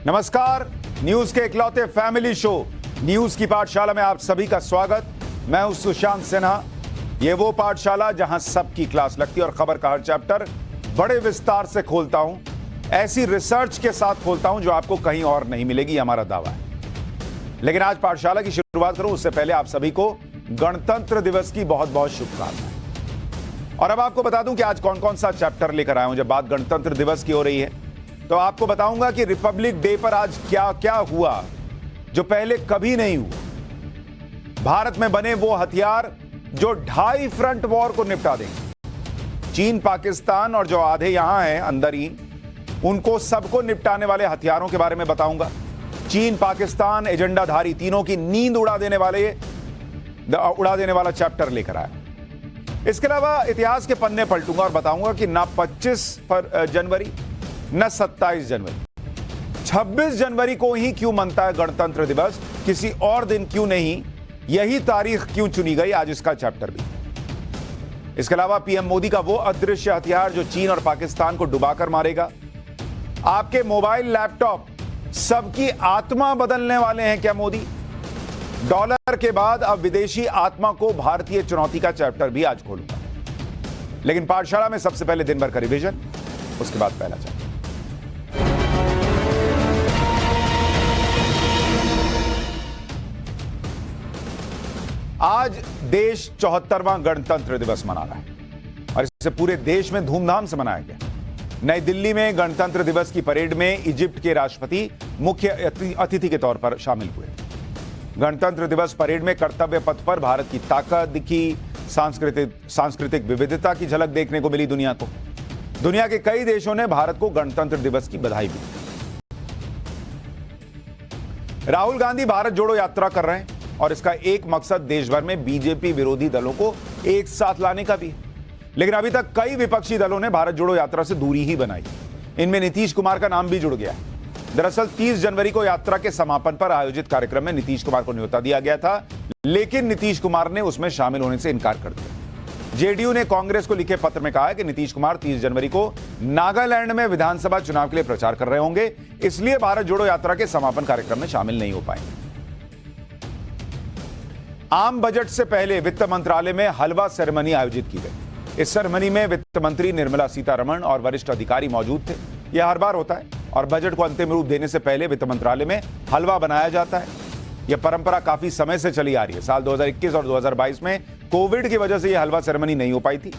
नमस्कार, न्यूज के इकलौते फैमिली शो न्यूज की पाठशाला में आप सभी का स्वागत। मैं हूं सुशांत सिन्हा। ये वो पाठशाला जहां सबकी क्लास लगती है और खबर का हर चैप्टर बड़े विस्तार से खोलता हूं, ऐसी रिसर्च के साथ खोलता हूं जो आपको कहीं और नहीं मिलेगी, हमारा दावा है। लेकिन आज पाठशाला की शुरुआत करूं उससे पहले आप सभी को गणतंत्र दिवस की बहुत बहुत शुभकामनाएं। और अब आपको बता दूं कि आज कौन कौन सा चैप्टर लेकर आया हूं। जब बात गणतंत्र दिवस की हो रही है तो आपको बताऊंगा कि रिपब्लिक डे पर आज क्या क्या हुआ जो पहले कभी नहीं हुआ। भारत में बने वो हथियार जो 2.5 फ्रंट वॉर को निपटा देंगे। चीन, पाकिस्तान और जो आधे यहां हैं अंदर ही, उनको सबको निपटाने वाले हथियारों के बारे में बताऊंगा। चीन, पाकिस्तान, एजेंडाधारी तीनों की नींद उड़ा देने वाला चैप्टर लेकर आया। इसके अलावा इतिहास के पन्ने पलटूंगा और बताऊंगा कि ना 25 जनवरी न 27 जनवरी, 26 जनवरी को ही क्यों मनता है गणतंत्र दिवस, किसी और दिन क्यों नहीं, यही तारीख क्यों चुनी गई, आज इसका चैप्टर भी। इसके अलावा पीएम मोदी का वो अदृश्य हथियार जो चीन और पाकिस्तान को डुबाकर मारेगा। आपके मोबाइल, लैपटॉप सबकी आत्मा बदलने वाले हैं क्या मोदी? डॉलर के बाद अब विदेशी आत्मा को भारतीय चुनौती का चैप्टर भी आज खोलूंगा। लेकिन पाठशाला में सबसे पहले दिन भर का रिवीजन, उसके बाद पहला चैप्टर। आज देश 74वां गणतंत्र दिवस मना रहा है और इसे पूरे देश में धूमधाम से मनाया गया। नई दिल्ली में गणतंत्र दिवस की परेड में इजिप्ट के राष्ट्रपति मुख्य अतिथि के तौर पर शामिल हुए। गणतंत्र दिवस परेड में कर्तव्य पथ पर भारत की ताकत दिखी, सांस्कृतिक विविधता की झलक देखने को मिली दुनिया को। दुनिया के कई देशों ने भारत को गणतंत्र दिवस की बधाई दी। राहुल गांधी भारत जोड़ो यात्रा कर रहे हैं और इसका एक मकसद देश भर में बीजेपी विरोधी दलों को एक साथ लाने का भी है। लेकिन अभी तक कई विपक्षी दलों ने भारत जोड़ो यात्रा से दूरी ही बनाई। इनमें नीतीश कुमार का नाम भी जुड़ गया है। दरअसल 30 जनवरी को यात्रा के समापन पर आयोजित कार्यक्रम में नीतीश कुमार को न्योता दिया गया था, लेकिन नीतीश कुमार ने उसमें शामिल होने से इनकार कर दिया। जेडीयू ने कांग्रेस को लिखे पत्र में कहा है कि नीतीश कुमार 30 जनवरी को नागालैंड में विधानसभा चुनाव के लिए प्रचार कर रहे होंगे, इसलिए भारत जोड़ो यात्रा के समापन कार्यक्रम में शामिल नहीं हो पाएंगे। आम बजट से पहले वित्त मंत्रालय में हलवा सेरेमनी आयोजित की गई। इस सेरेमनी में वित्त मंत्री निर्मला सीतारमण और वरिष्ठ अधिकारी मौजूद थे। यह हर बार होता है और बजट को अंतिम रूप देने से पहले वित्त मंत्रालय में हलवा बनाया जाता है। यह परंपरा काफी समय से चली आ रही है। साल 2021 और 2022 में कोविड की वजह से यह हलवा सेरेमनी नहीं हो पाई थी,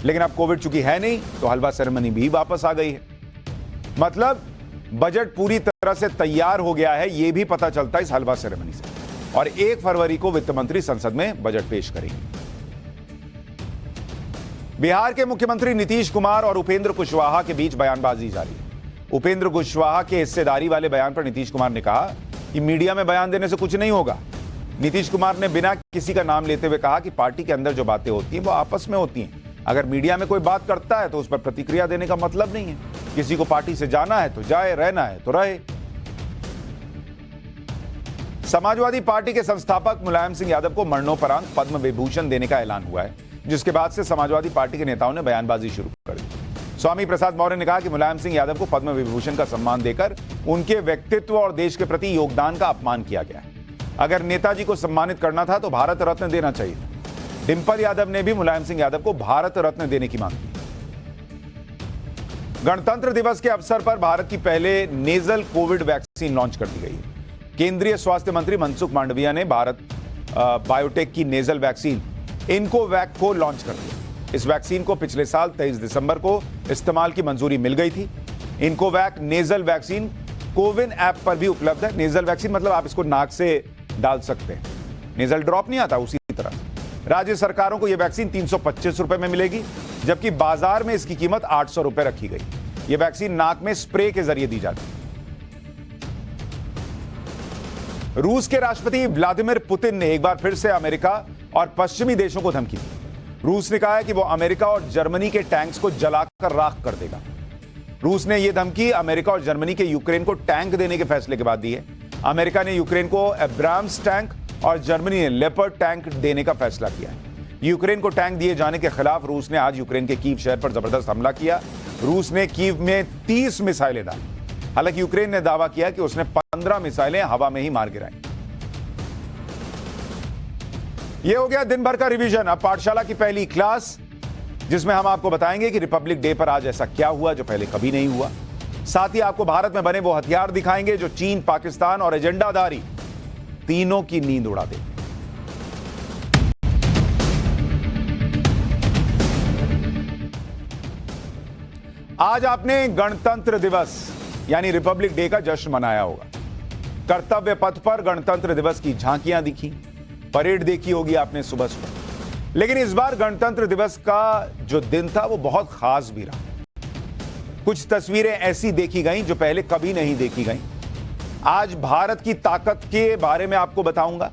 लेकिन अब कोविड चूंकि है नहीं तो हलवा सेरेमनी भी वापस आ गई है। मतलब बजट पूरी तरह से तैयार हो गया है, यह भी पता चलता है इस हलवा सेरेमनी से। और 1 फरवरी को वित्त मंत्री संसद में बजट पेश करेंगे। बिहार के मुख्यमंत्री नीतीश कुमार और उपेंद्र कुशवाहा के बीच बयानबाजी जारी है। उपेंद्र कुशवाहा के हिस्सेदारी वाले बयान पर नीतीश कुमार ने कहा कि मीडिया में बयान देने से कुछ नहीं होगा। नीतीश कुमार ने बिना किसी का नाम लेते हुए कहा कि पार्टी के अंदर जो बातें होती हैं वो आपस में होती हैं। अगर मीडिया में कोई बात करता है तो उस पर प्रतिक्रिया देने का मतलब नहीं है। किसी को पार्टी से जाना है तो जाए, रहना है तो रहे। समाजवादी पार्टी के संस्थापक मुलायम सिंह यादव को मरणोपरांत पद्म विभूषण देने का ऐलान हुआ है, जिसके बाद से समाजवादी पार्टी के नेताओं ने बयानबाजी शुरू कर दी। स्वामी प्रसाद मौर्य ने कहा कि मुलायम सिंह यादव को पद्म विभूषण का सम्मान देकर उनके व्यक्तित्व और देश के प्रति योगदान का अपमान किया गया है। अगर नेताजी को सम्मानित करना था तो भारत रत्न देना चाहिए। डिंपल यादव ने भी मुलायम सिंह यादव को भारत रत्न देने की मांग की। गणतंत्र दिवस के अवसर पर भारत की पहले नेजल कोविड वैक्सीन लॉन्च कर दी गई है। केंद्रीय स्वास्थ्य मंत्री मनसुख मांडविया ने भारत बायोटेक की नेजल वैक्सीन इनकोवैक को लॉन्च कर दिया। इस वैक्सीन को पिछले साल 23 दिसंबर को इस्तेमाल की मंजूरी मिल गई थी। Incovacc nasal vaccine CoWIN app पर भी उपलब्ध है। नेजल वैक्सीन मतलब आप इसको नाक से डाल सकते हैं, नेजल ड्रॉप नहीं आता, उसी तरह। राज्य सरकारों को यह वैक्सीन 325 रुपए में मिलेगी, जबकि बाजार में इसकी कीमत 800 रुपए रखी गई। यह वैक्सीन नाक में स्प्रे के जरिए दी जाती है। रूस के राष्ट्रपति व्लादिमीर पुतिन ने एक बार फिर से अमेरिका और पश्चिमी देशों को धमकी दी। रूस ने कहा है कि वो अमेरिका और जर्मनी के टैंक्स को जलाकर राख कर देगा। रूस ने यह धमकी अमेरिका और जर्मनी के यूक्रेन को टैंक देने के फैसले के बाद दी है। अमेरिका ने यूक्रेन को एब्राम्स टैंक और जर्मनी ने लेपर्ड टैंक देने का फैसला किया है। यूक्रेन को टैंक दिए जाने के खिलाफ रूस ने आज यूक्रेन के कीव शहर पर जबरदस्त हमला किया। रूस ने कीव में 30 मिसाइलें डाली। हालांकि यूक्रेन ने दावा किया कि उसने 15 मिसाइलें हवा में ही मार गिराई। यह हो गया दिन भर का रिवीजन। अब पाठशाला की पहली क्लास, जिसमें हम आपको बताएंगे कि रिपब्लिक डे पर आज ऐसा क्या हुआ जो पहले कभी नहीं हुआ। साथ ही आपको भारत में बने वो हथियार दिखाएंगे जो चीन, पाकिस्तान और एजेंडाधारी तीनों की नींद उड़ा देंगे। आज आपने गणतंत्र दिवस यानी रिपब्लिक डे का जश्न मनाया होगा। कर्तव्य पथ पर गणतंत्र दिवस की झांकियां दिखी, परेड देखी होगी आपने सुबह सुबह। लेकिन इस बार गणतंत्र दिवस का जो दिन था वो बहुत खास भी रहा। कुछ तस्वीरें ऐसी देखी गईं जो पहले कभी नहीं देखी गईं। आज भारत की ताकत के बारे में आपको बताऊंगा,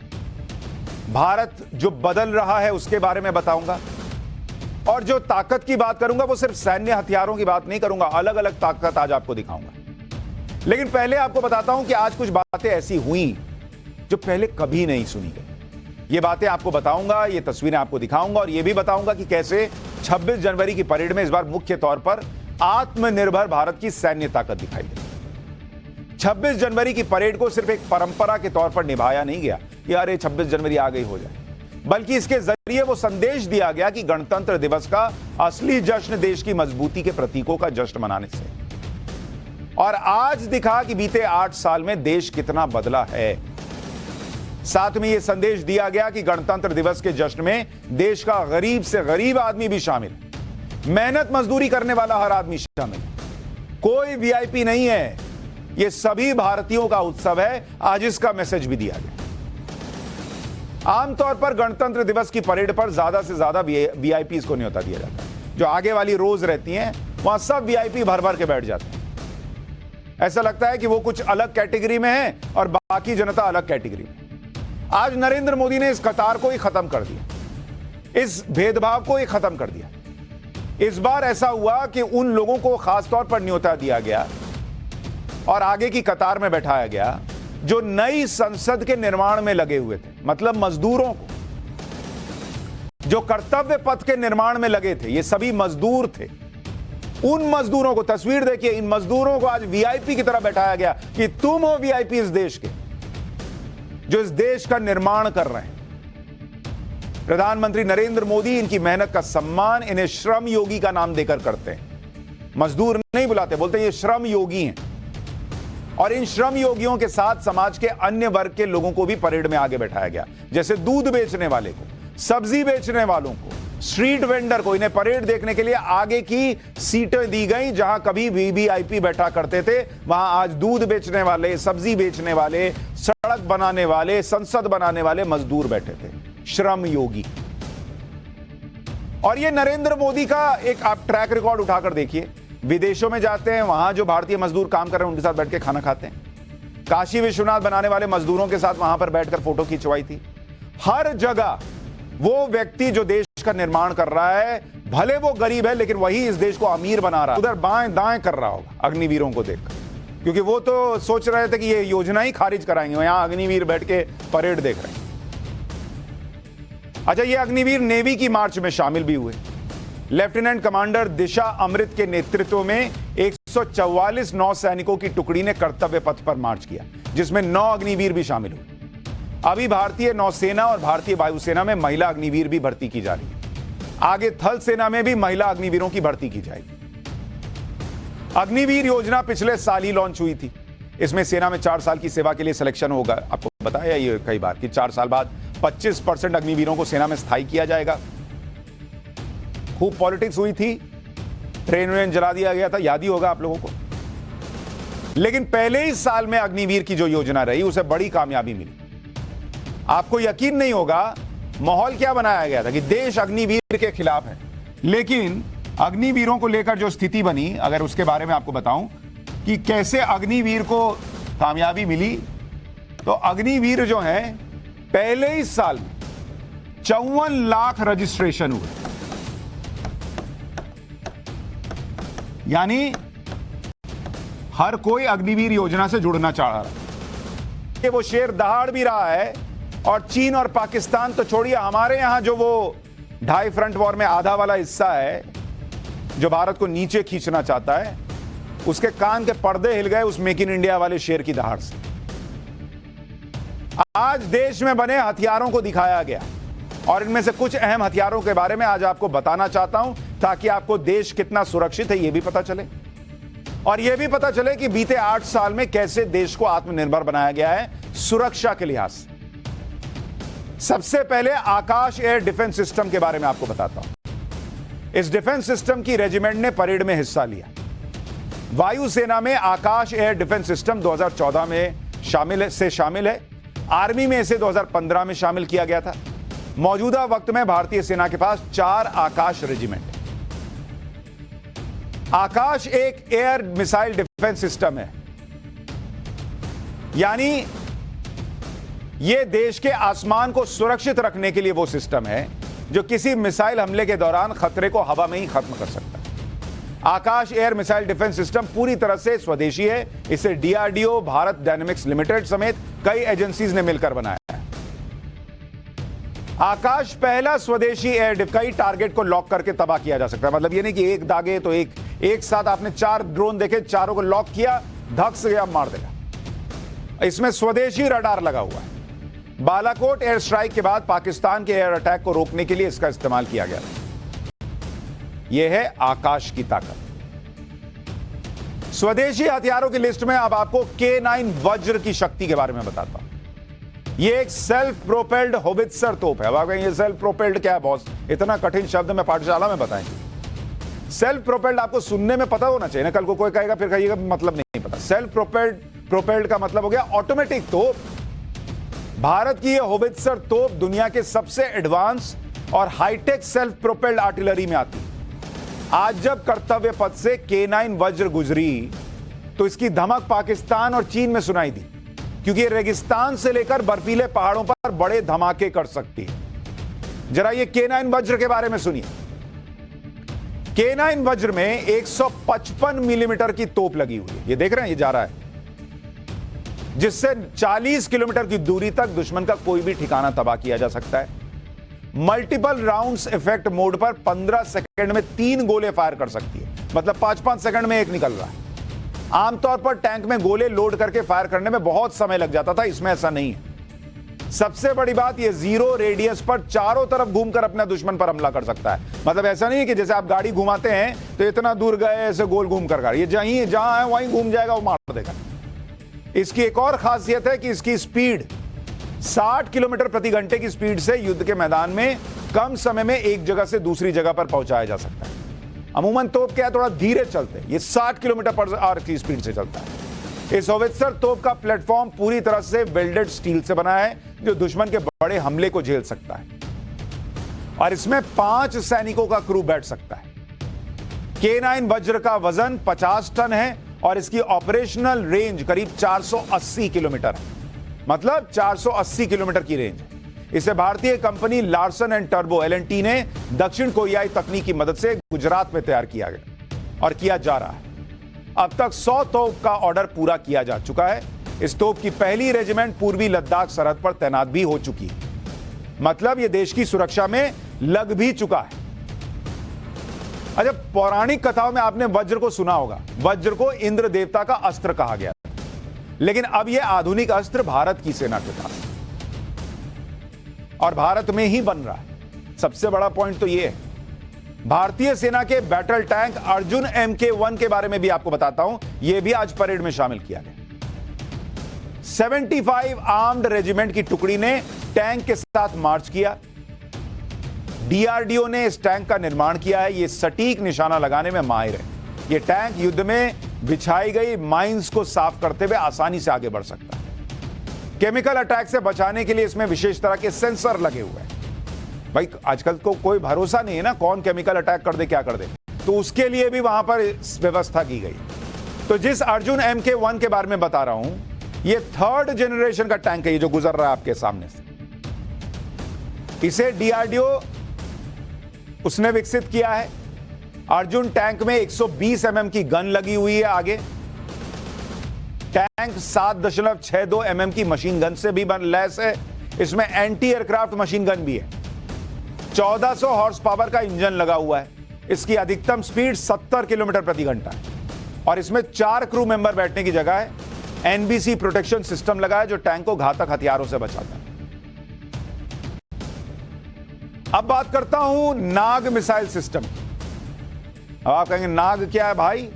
भारत जो बदल रहा है उसके बारे में बताऊंगा, और जो ताकत की बात करूंगा वो सिर्फ सैन्य हथियारों की बात नहीं करूंगा, अलग अलग ताकत आज आपको दिखाऊंगा। लेकिन पहले आपको बताता हूं कि आज कुछ बातें ऐसी हुई जो पहले कभी नहीं सुनी गई। ये बातें आपको बताऊंगा, ये तस्वीरें आपको दिखाऊंगा, और ये भी बताऊंगा कि कैसे 26 जनवरी की परेड में इस बार मुख्य तौर पर आत्मनिर्भर भारत की सैन्य ताकत दिखाई गई। 26 जनवरी की परेड को सिर्फ एक परंपरा के तौर पर निभाया नहीं गया कि अरे 26 जनवरी आ गई हो जाए, बल्कि इसके जरिए वो संदेश दिया गया कि गणतंत्र दिवस का असली जश्न देश की मजबूती के प्रतीकों का जश्न मनाने से। और आज दिखा कि बीते 8 साल में देश कितना बदला है। साथ में यह संदेश दिया गया कि गणतंत्र दिवस के जश्न में देश का गरीब से गरीब आदमी भी शामिल, मेहनत मजदूरी करने वाला हर आदमी शामिल, कोई वीआईपी नहीं है, यह सभी भारतीयों का उत्सव है। आज इसका मैसेज भी दिया गया। आमतौर पर गणतंत्र दिवस की परेड पर ज्यादा से ज्यादा वीआईपी को न्योता दिया जाता है। जो आगे वाली रोज रहती हैं वहां सब वीआईपी भर भर के बैठ जाते हैं। ऐसा लगता है कि वो कुछ अलग कैटेगरी में है और बाकी जनता अलग कैटेगरी में। आज नरेंद्र मोदी ने इस कतार को ही खत्म कर दिया, इस भेदभाव को ही खत्म कर दिया। इस बार ऐसा हुआ कि उन लोगों को खासतौर पर न्योता दिया गया और आगे की कतार में बैठाया गया जो नई संसद के निर्माण में लगे हुए थे, मतलब मजदूरों को, जो कर्तव्य पथ के निर्माण में लगे थे। ये सभी मजदूर थे। उन मजदूरों को, तस्वीर देखिए, इन मजदूरों को आज वीआईपी की तरह बैठाया गया कि तुम हो वीआईपी इस देश के, जो इस देश का निर्माण कर रहे हैं। प्रधानमंत्री नरेंद्र मोदी इनकी मेहनत का सम्मान इन्हें श्रम योगी का नाम देकर करते हैं। मजदूर नहीं बुलाते, बोलते हैं ये श्रम योगी हैं। और इन श्रम योगियों के साथ समाज के अन्य वर्ग के लोगों को भी परेड में आगे बैठाया गया, जैसे दूध बेचने वाले को, सब्जी बेचने वालों को, स्ट्रीट वेंडर को। इन्हें परेड देखने के लिए आगे की सीटें दी गई। जहां कभी वीवीआईपी बैठा करते थे वहां आज दूध बेचने वाले, सब्जी बेचने वाले, सड़क बनाने वाले, संसद बनाने वाले मजदूर बैठे थे, श्रम योगी। और ये नरेंद्र मोदी का एक आप ट्रैक रिकॉर्ड उठाकर देखिए। विदेशों में जाते हैं, वहां जो भारतीय मजदूर काम कर रहे हैं उनके साथ बैठ के खाना खाते हैं। काशी विश्वनाथ बनाने वाले मजदूरों के साथ वहां पर बैठकर फोटो खिंचवाई थी। हर जगह वो व्यक्ति जो देश का निर्माण कर रहा है, भले वो गरीब है लेकिन वही इस देश को अमीर बना रहा है। उधर बाएं दाएं कर रहा होगा अग्निवीरों को देखकर, क्योंकि वो तो सोच रहे थे कि ये योजना ही खारिज कराएंगे। यहां अग्निवीर बैठ के परेड देख रहे हैं। अच्छा, ये अग्निवीर नेवी की मार्च में शामिल भी हुए। लेफ्टिनेंट कमांडर दिशा अमृत के नेतृत्व में 144 नौसैनिकों की टुकड़ी ने कर्तव्य पथ पर मार्च किया, जिसमें 9 अग्निवीर भी शामिल हुए। अभी भारतीय नौसेना और भारतीय वायुसेना में महिला अग्निवीर भी भर्ती की जा रही है। आगे थल सेना में भी महिला अग्निवीरों की भर्ती की जाएगी। अग्निवीर योजना पिछले साल ही लॉन्च हुई थी। इसमें सेना में 4 साल की सेवा के लिए सिलेक्शन होगा। आपको बताया ये कई बार कि 4 साल बाद 25% अग्निवीरों को सेना में स्थायी किया जाएगा। खूब पॉलिटिक्स हुई थी, ट्रेन जला दिया गया था, याद ही होगा आप लोगों को। लेकिन पहले ही साल में अग्निवीर की जो योजना रही उसे बड़ी कामयाबी मिली। आपको यकीन नहीं होगा माहौल क्या बनाया गया था कि देश अग्निवीर के खिलाफ है। लेकिन अग्निवीरों को लेकर जो स्थिति बनी, अगर उसके बारे में आपको बताऊं कि कैसे अग्निवीर को कामयाबी मिली, तो अग्निवीर जो हैं पहले ही साल में 54 लाख रजिस्ट्रेशन हुए। यानी हर कोई अग्निवीर योजना से जुड़ना चाह रहा है। ये वो शेर दहाड़ भी रहा है। और चीन और पाकिस्तान तो छोड़िए, हमारे यहां जो वो 2.5 फ्रंट वॉर में आधा वाला हिस्सा है जो भारत को नीचे खींचना चाहता है, उसके कान के पर्दे हिल गए उस मेक इन इंडिया वाले शेर की दहाड़ से। आज देश में बने हथियारों को दिखाया गया और इनमें से कुछ अहम हथियारों के बारे में आज आपको बताना चाहता हूं, ताकि आपको देश कितना सुरक्षित है यह भी पता चले और यह भी पता चले कि बीते 8 साल में कैसे देश को आत्मनिर्भर बनाया गया है सुरक्षा के लिहाज से। सबसे पहले आकाश एयर डिफेंस सिस्टम के बारे में आपको बताता हूं। इस डिफेंस सिस्टम की रेजिमेंट ने परेड में हिस्सा लिया। वायुसेना में आकाश एयर डिफेंस सिस्टम 2014 में शामिल है। आर्मी में इसे 2015 में शामिल किया गया था। मौजूदा वक्त में भारतीय सेना के पास 4 आकाश रेजिमेंट है। आकाश एक एयर मिसाइल डिफेंस सिस्टम है, यानी यह देश के आसमान को सुरक्षित रखने के लिए वो सिस्टम है जो किसी मिसाइल हमले के दौरान खतरे को हवा में ही खत्म कर सकता है। आकाश एयर मिसाइल डिफेंस सिस्टम पूरी तरह से स्वदेशी है। इसे डीआरडीओ, भारत डायनेमिक्स लिमिटेड समेत कई एजेंसीज ने मिलकर बनाया है। आकाश पहला स्वदेशी एयर कई टारगेट को लॉक करके तबाह किया जा सकता है। मतलब ये नहीं कि एक दागे तो एक साथ आपने 4 ड्रोन देखे, चारों को लॉक किया, धक से गया, मार देगा। इसमें स्वदेशी रडार लगा हुआ है। बालाकोट एयर स्ट्राइक के बाद पाकिस्तान के एयर अटैक को रोकने के लिए इसका इस्तेमाल किया गया था। यह है आकाश की ताकत। स्वदेशी हथियारों की लिस्ट में अब आपको K9 वज्र की शक्ति के बारे में बताता हूं। यह एक सेल्फ प्रोपेल्ड होवित्जर तोप है। अब ये सेल्फ प्रोपेल्ड क्या है बॉस, इतना कठिन शब्द में पाठशाला में बताएंगे। सेल्फ प्रोपेल्ड आपको सुनने में पता होना चाहिए ना, कल को कोई कहेगा फिर कहिएगा मतलब नहीं पता। सेल्फ प्रोपेल्ड का मतलब हो गया ऑटोमेटिक तोप। भारत की यह होवित्जर तोप दुनिया के सबसे एडवांस और हाईटेक सेल्फ प्रोपेल्ड आर्टिलरी में आती है। आज जब कर्तव्य पथ से K9 वज्र गुजरी तो इसकी धमक पाकिस्तान और चीन में सुनाई दी, क्योंकि ये रेगिस्तान से लेकर बर्फीले पहाड़ों पर बड़े धमाके कर सकती है। जरा ये K9 वज्र के बारे में सुनिए। K9 वज्र में 155 मिलीमीटर की तोप लगी हुई है। ये देख रहे हैं, ये जा रहा है, जिससे 40 किलोमीटर की दूरी तक दुश्मन का कोई भी ठिकाना तबाह किया जा सकता है। मल्टीपल राउंड्स इफेक्ट मोड पर 15 सेकंड में 3 गोले फायर कर सकती है। मतलब 5-5 सेकंड में एक निकल रहा है। आमतौर पर टैंक में गोले लोड करके फायर करने में बहुत समय लग जाता था, इसमें ऐसा नहीं है। सबसे बड़ी बात, यह 0 रेडियस पर चारों तरफ घूमकर अपने दुश्मन पर हमला कर सकता है। मतलब ऐसा नहीं है कि जैसे आप गाड़ी घुमाते हैं तो इतना दूर गए ऐसे गोल घूम कर, ये जहां है वहीं घूम जाएगा, वो मार देगा। इसकी एक और खासियत है कि इसकी स्पीड 60 किलोमीटर प्रति घंटे की स्पीड से युद्ध के मैदान में कम समय में एक जगह से दूसरी जगह पर पहुंचाया जा सकता है। अमूमन तोप क्या है, थोड़ा धीरे चलते हैं, ये 60 किलोमीटर पर आवर की स्पीड से चलता है। इस होवित्जर तोप का प्लेटफॉर्म पूरी तरह से वेल्डेड स्टील से बना है, जो दुश्मन के बड़े हमले को झेल सकता है और इसमें 5 सैनिकों का क्रू बैठ सकता है। K9 वज्र का वजन 50 टन है और इसकी ऑपरेशनल रेंज करीब 480 किलोमीटर है। मतलब 480 किलोमीटर की रेंज है। इसे भारतीय company Larsen and turbo LNT ने दक्षिण कोरियाई तकनीक की मदद से गुजरात में तैयार किया गया और किया जा रहा है। अब तक 100 तोप का ऑर्डर पूरा किया जा चुका है। इस तोप की पहली रेजिमेंट पूर्वी लद्दाख सरहद पर तैनात भी हो चुकी है। मतलब यह देश की सुरक्षा में लग भी चुका है। अच्छा, पौराणिक कथाओं में आपने वज्र को सुना होगा। वज्र को इंद्र देवता का अस्त्र कहा गया, लेकिन अब यह आधुनिक अस्त्र भारत की सेना के पास और भारत में ही बन रहा है। सबसे बड़ा पॉइंट तो यह है। भारतीय सेना के बैटल टैंक अर्जुन MK1 के बारे में भी आपको बताता हूं। यह भी आज परेड में शामिल किया गया। 75 आर्म्ड रेजिमेंट की टुकड़ी ने टैंक के साथ मार्च किया। डीआरडीओ ने इस टैंक का निर्माण किया है। यह सटीक निशाना लगाने में माहिर है। यह टैंक युद्ध में बिछाई गई माइंस को साफ करते हुए आसानी से आगे बढ़ सकता है। केमिकल अटैक से बचाने के लिए इसमें विशेष तरह के सेंसर लगे हुए हैं। भाई आजकल को कोई भरोसा नहीं है ना, कौन केमिकल अटैक कर दे क्या कर दे, तो उसके लिए भी वहां पर व्यवस्था की गई। तो जिस अर्जुन MK1 के बारे में बता रहा हूं, यह 3rd जनरेशन का टैंक है, ये जो गुजर रहा है आपके सामने से। इसे डीआरडीओ उसने विकसित किया है। अर्जुन टैंक में 120 mm की गन लगी हुई है आगे। टैंक 7.62 mm की मशीन गन से भी लैस है। इसमें एंटी एयरक्राफ्ट मशीन गन भी है। 1400 हॉर्स पावर का इंजन लगा हुआ है। इसकी अधिकतम स्पीड 70 किलोमीटर प्रति घंटा है और इसमें 4 क्रू मेंबर बैठने की जगह है। एनबीसी प्रोटेक्शन सिस्टम लगा है जो टैंक को घातक हथियारों से बचाता है। अब बात करता हूं नाग मिसाइल सिस्टम। अब आप कहेंगे नाग क्या है भाई?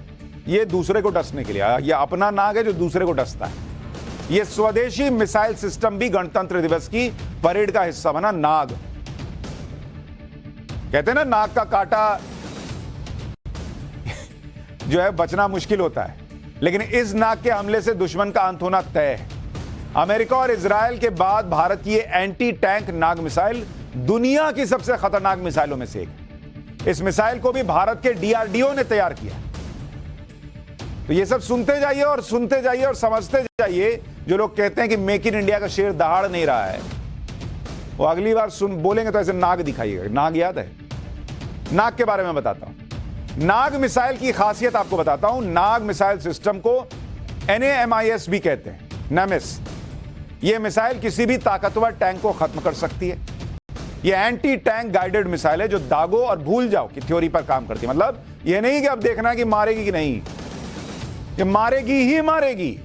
ये दूसरे को डसने के लिए, यह अपना नाग है जो दूसरे को डसता है। यह स्वदेशी मिसाइल सिस्टम भी गणतंत्र दिवस की परेड का हिस्सा बना। नाग कहते हैं ना, नाग का काटा जो है बचना मुश्किल होता है, लेकिन इस नाग के हमले से दुश्मन का अंत होना तय है। अमेरिका और इजराइल के बाद भारत की एंटी टैंक नाग मिसाइल दुनिया की सबसे खतरनाक मिसाइलों में से एक। इस मिसाइल को भी भारत के डीआरडीओ ने तैयार किया। तो ये सब सुनते जाइए और समझते जाइए। जो लोग कहते हैं कि मेक इन इंडिया का शेर दहाड़ नहीं रहा है, वो अगली बार बोलेंगे तो ऐसे नाग दिखाइएगा। नाग याद है? नाग के बारे में बताता हूं। नाग मिसाइल की खासियत आपको बताता हूं। नाग मिसाइल सिस्टम को NAMIS भी कहते हैं, नेमिस। यह मिसाइल किसी भी ताकतवर टैंक को खत्म कर सकती है। यह एंटी टैंक गाइडेड मिसाइल है जो दागो और भूल जाओ की थ्योरी पर काम करती है। मतलब यह नहीं कि अब देखना है कि मारेगी कि नहीं, ये मारेगी ही मारेगी।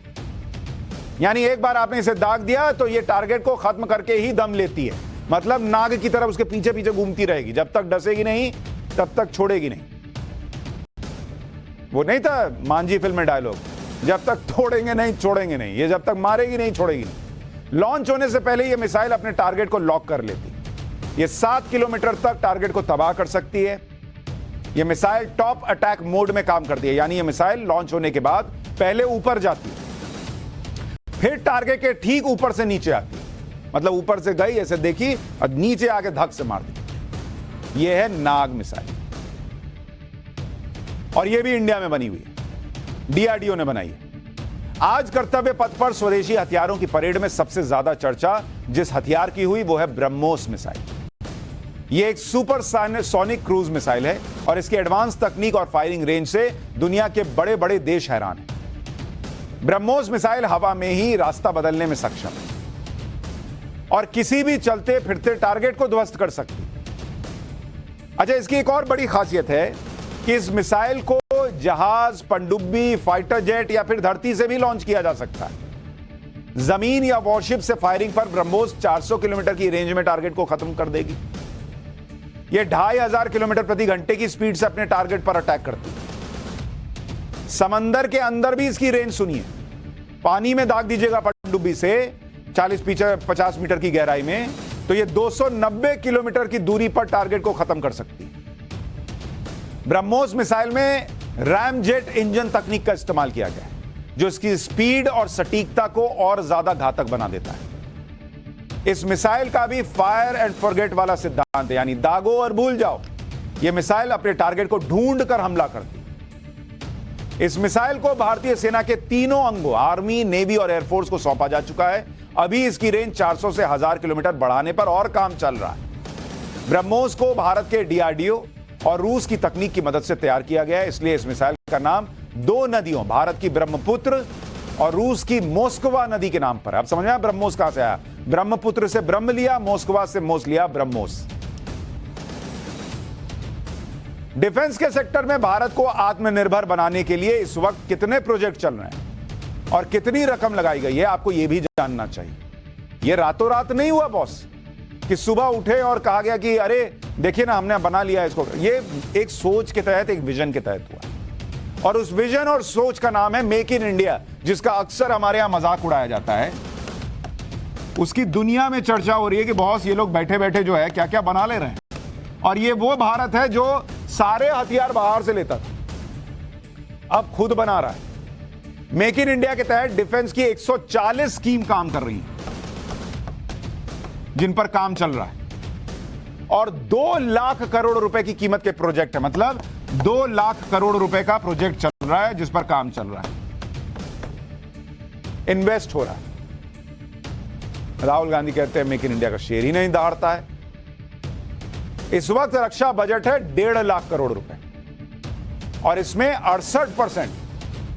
यानी एक बार आपने इसे दाग दिया तो ये टारगेट को खत्म करके ही दम लेती है। मतलब नाग की तरह उसके पीछे पीछे घूमती रहेगी, जब तक डसेगी नहीं तब तक छोड़ेगी नहीं। वो नहीं था मांझी फिल्म में डायलॉग, जब तक तोड़ेंगे नहीं छोड़ेंगे नहीं। ये जब तक मारेगी नहीं छोड़ेगी नहीं। लॉन्च होने से पहले ये मिसाइल अपने टारगेट को लॉक कर लेती। ये 7 किलोमीटर तक टारगेट को तबाह कर सकती है। ये मिसाइल टॉप अटैक मोड में काम करती है, यानी ये मिसाइल लॉन्च होने के बाद पहले ऊपर जाती है, फिर टारगेट के ठीक ऊपर से नीचे आती है। मतलब ऊपर से गई ऐसे देखी और नीचे आके धक से मार दी। ये है नाग मिसाइल, और ये भी इंडिया में बनी हुई है, डीआरडीओ ने बनाई है। आज कर्तव्य पथ पर स्वदेशी हथियारों की परेड में सबसे ज्यादा चर्चा जिस हथियार की हुई वो है ब्रह्मोस मिसाइल। यह एक सुपर सोनिक क्रूज मिसाइल है और इसकी एडवांस तकनीक और फायरिंग रेंज से दुनिया के बड़े बड़े देश हैरान हैं। ब्रह्मोस मिसाइल हवा में ही रास्ता बदलने में सक्षम है और किसी भी चलते फिरते टारगेट को ध्वस्त कर सकती है। अच्छा, इसकी एक और बड़ी खासियत है कि इस मिसाइल को जहाज, पनडुब्बी, फाइटर जेट या फिर धरती से भी लॉन्च किया जा सकता है। जमीन या वॉरशिप से फायरिंग पर ब्रह्मोस 400 किलोमीटर की रेंज में टारगेट को खत्म कर देगी। यह 2500 किलोमीटर प्रति घंटे की स्पीड से अपने टारगेट पर अटैक करती है। समंदर के अंदर भी इसकी रेंज सुनिए। पानी में दाग दीजिएगा पनडुब्बी से 40-50 मीटर की गहराई में, तो यह 290 किलोमीटर की दूरी पर टारगेट को खत्म कर सकती है। ब्रह्मोस मिसाइल में रैमजेट इंजन तकनीक का इस्तेमाल किया गया है, जो इसकी स्पीड और सटीकता को और ज्यादा घातक बना देता है। इस मिसाइल का भी फायर एंड फॉरगेट वाला सिद्धांत है, यानी दागो और भूल जाओ। यह मिसाइल अपने टारगेट को ढूंढ कर हमला करती है। इस मिसाइल को भारतीय सेना के तीनों अंगों आर्मी, नेवी और एयरफोर्स को सौंपा जा चुका है। अभी इसकी रेंज 400 से 1000 किलोमीटर बढ़ाने पर और काम चल रहा है। ब्रह्मोस को भारत के डीआरडीओ और रूस की तकनीक की मदद से तैयार किया गया है, इसलिए इस मिसाइल का नाम 2 नदियों, भारत की ब्रह्मपुत्र और रूस की मोस्कवा नदी के नाम पर है। आप समझ में ब्रह्मोस कहां से आया? ब्रह्मपुत्र से ब्रह्म लिया, मोस्कवा से मोस लिया, ब्रह्मोस। डिफेंस के सेक्टर में भारत को आत्मनिर्भर बनाने के लिए इस वक्त कितने प्रोजेक्ट चल रहे हैं और कितनी रकम लगाई गई है, आपको यह भी जानना चाहिए। यह रातों रात नहीं हुआ बॉस, कि सुबह उठे और कहा गया कि अरे देखिए ना हमने बना लिया इसको। ये एक सोच के तहत, एक विजन के तहत हुआ, और उस विजन और सोच का नाम है मेक इन इंडिया, जिसका अक्सर हमारे यहां मजाक उड़ाया जाता है। उसकी दुनिया में चर्चा हो रही है कि बॉस ये लोग बैठे बैठे जो है क्या क्या बना ले रहे हैं, और ये वो भारत है जो सारे हथियार बाहर से लेता था, अब खुद बना रहा है। मेक इन इंडिया के तहत डिफेंस की 140 स्कीम काम कर रही है, जिन पर काम चल रहा है, और 2 लाख करोड़ रुपए की कीमत के प्रोजेक्ट है। मतलब 2 लाख करोड़ रुपए का प्रोजेक्ट चल रहा है जिस पर काम चल रहा है, इन्वेस्ट हो रहा है। राहुल गांधी कहते हैं मेक इन इंडिया का शेर ही नहीं दहाड़ता है। इस वक्त रक्षा बजट है 1.5 लाख करोड़ रुपए, और इसमें 68%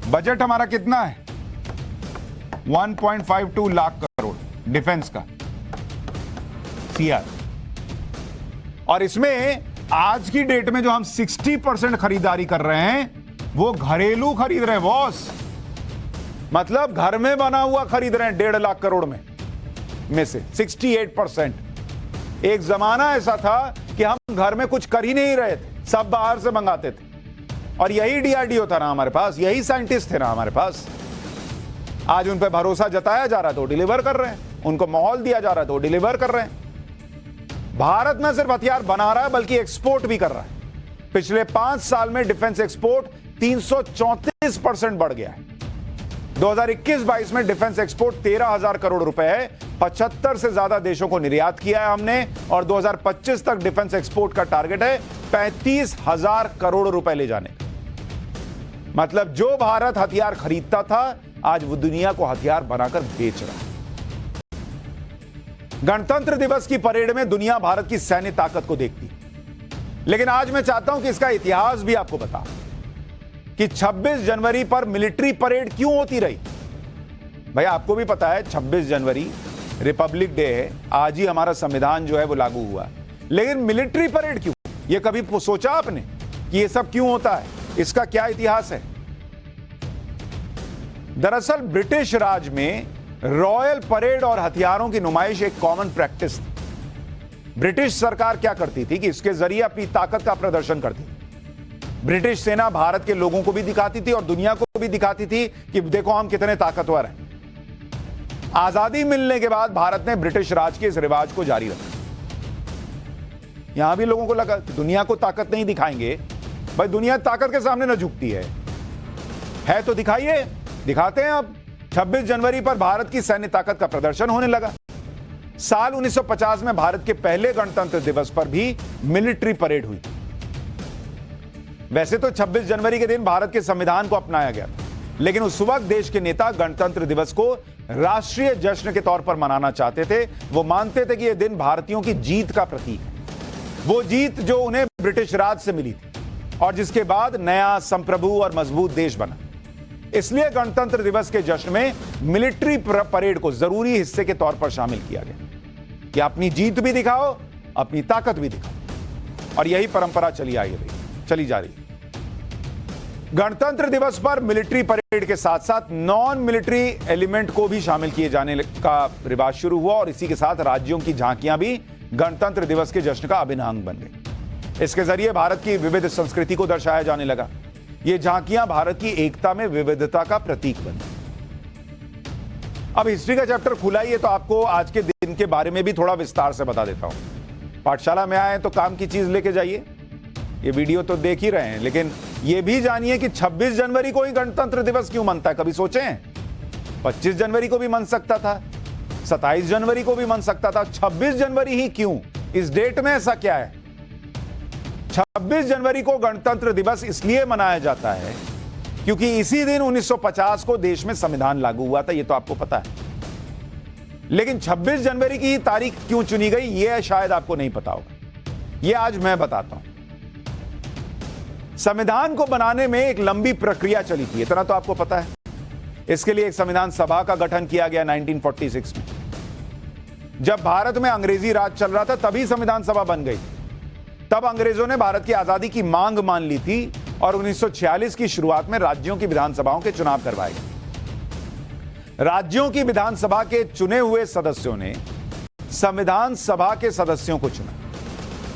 बजट हमारा कितना है? 1.52 लाख करोड़ डिफेंस का सीआर। और इसमें आज की डेट में जो हम 60% खरीदारी कर रहे हैं वो घरेलू खरीद रहे हैं बॉस, मतलब घर में बना हुआ खरीद रहे हैं 1.5 लाख करोड़ में से 68%। एक जमाना ऐसा था कि हम घर में कुछ कर ही नहीं रहे थे, सब बाहर से मंगाते थे, और यही डीआरडीओ था ना हमारे पास, यही साइंटिस्ट थे ना हमारे पास। आज उन पर भरोसा जताया जा रहा है तो डिलीवर कर रहे हैं, उनको माहौल दिया जा रहा है तो डिलीवर कर रहे हैं। भारत में सिर्फ हथियार बना रहा है बल्कि एक्सपोर्ट भी कर रहा है। पिछले 5 साल में डिफेंस एक्सपोर्ट 334% बढ़ गया है। 2021-22 में डिफेंस एक्सपोर्ट 13,000 करोड़ रुपए है, 75 से ज्यादा देशों को निर्यात किया है हमने, और 2025 तक डिफेंस एक्सपोर्ट का टारगेट है 35,000 करोड़ रुपए ले जाने का। मतलब जो भारत हथियार खरीदता था आज वो दुनिया को हथियार बनाकर बेच रहा है। गणतंत्र दिवस की परेड में दुनिया भारत की सैन्य ताकत को देखती है, लेकिन आज मैं चाहता हूं कि इसका इतिहास भी आपको बता कि 26 जनवरी पर मिलिट्री परेड क्यों होती रही। भाई आपको भी पता है 26 जनवरी रिपब्लिक डे है, आज ही हमारा संविधान जो है वो लागू हुआ, लेकिन मिलिट्री परेड क्यों? ये कभी सोचा आपने कि ये सब क्यों होता है, इसका क्या इतिहास है? दरअसल ब्रिटिश राज में रॉयल परेड और हथियारों की नुमाइश एक कॉमन प्रैक्टिस थी। ब्रिटिश सरकार क्या करती थी कि इसके जरिए अपनी ताकत का प्रदर्शन करती थी। ब्रिटिश सेना भारत के लोगों को भी दिखाती थी और दुनिया को भी दिखाती थी कि देखो हम कितने ताकतवर हैं। आजादी मिलने के बाद भारत ने ब्रिटिश राज के इस रिवाज को जारी रखा। यहां भी लोगों को लगा कि दुनिया को ताकत नहीं दिखाएंगे। भाई दुनिया ताकत के सामने न झुकती है तो दिखाइए, दिखाते हैं। अब 26 जनवरी पर भारत की सैन्य ताकत का प्रदर्शन होने लगा। साल 1950 में भारत के पहले गणतंत्र दिवस पर भी मिलिट्री परेड हुई। वैसे तो 26 जनवरी के दिन भारत के संविधान को अपनाया गया था, लेकिन उस वक्त देश के नेता गणतंत्र दिवस को राष्ट्रीय जश्न के तौर पर मनाना चाहते थे। वो मानते थे कि यह दिन भारतीयों की जीत का प्रतीक है, वो जीत जो उन्हें ब्रिटिश राज से मिली थी और जिसके बाद नया संप्रभु और मजबूत देश बना। इसलिए गणतंत्र दिवस के जश्न में मिलिट्री परेड को जरूरी हिस्से के तौर पर शामिल किया गया कि अपनी जीत भी दिखाओ, अपनी ताकत भी दिखाओ, और यही परंपरा चली जा रही। गणतंत्र दिवस पर मिलिट्री परेड के साथ साथ नॉन मिलिट्री एलिमेंट को भी शामिल किए जाने का रिवाज शुरू हुआ, और इसी के साथ राज्यों की झांकियां भी गणतंत्र दिवस के जश्न का अभिन्न अंग बन गई। इसके जरिए भारत की विविध संस्कृति को दर्शाया जाने लगा। ये झांकियां भारत की एकता में विविधता का प्रतीक बनी। अब हिस्ट्री का चैप्टर खुला ही है तो आपको आज के दिन के बारे में भी थोड़ा विस्तार से बता देता हूं। पाठशाला में आए तो काम की चीज लेके जाइए। ये वीडियो तो देख ही रहे हैं, लेकिन ये भी जानिए कि 26 जनवरी को ही गणतंत्र दिवस क्यों मनता है। कभी सोचे हैं? 25 जनवरी को भी मन सकता था, 27 जनवरी को भी मन सकता था, 26 जनवरी ही क्यों? इस डेट में ऐसा क्या है? 26 जनवरी को गणतंत्र दिवस इसलिए मनाया जाता है क्योंकि इसी दिन 1950 को देश में संविधान लागू हुआ था। ये तो आपको पता है, लेकिन 26 जनवरी की तारीख क्यों चुनी गई ये शायद आपको नहीं पता होगा। ये आज मैं बताता हूं। संविधान को बनाने में एक लंबी प्रक्रिया चली थी, इतना तो आपको पता है। इसके लिए एक संविधान सभा का गठन किया गया 1946 में। जब भारत में अंग्रेजी राज चल रहा था तभी संविधान सभा बन गई। तब अंग्रेजों ने भारत की आजादी की मांग मान ली थी और 1946 की शुरुआत में राज्यों की विधानसभाओं के चुनाव करवाए गए। राज्यों की विधानसभा के चुने हुए सदस्यों ने संविधान सभा के सदस्यों को चुना।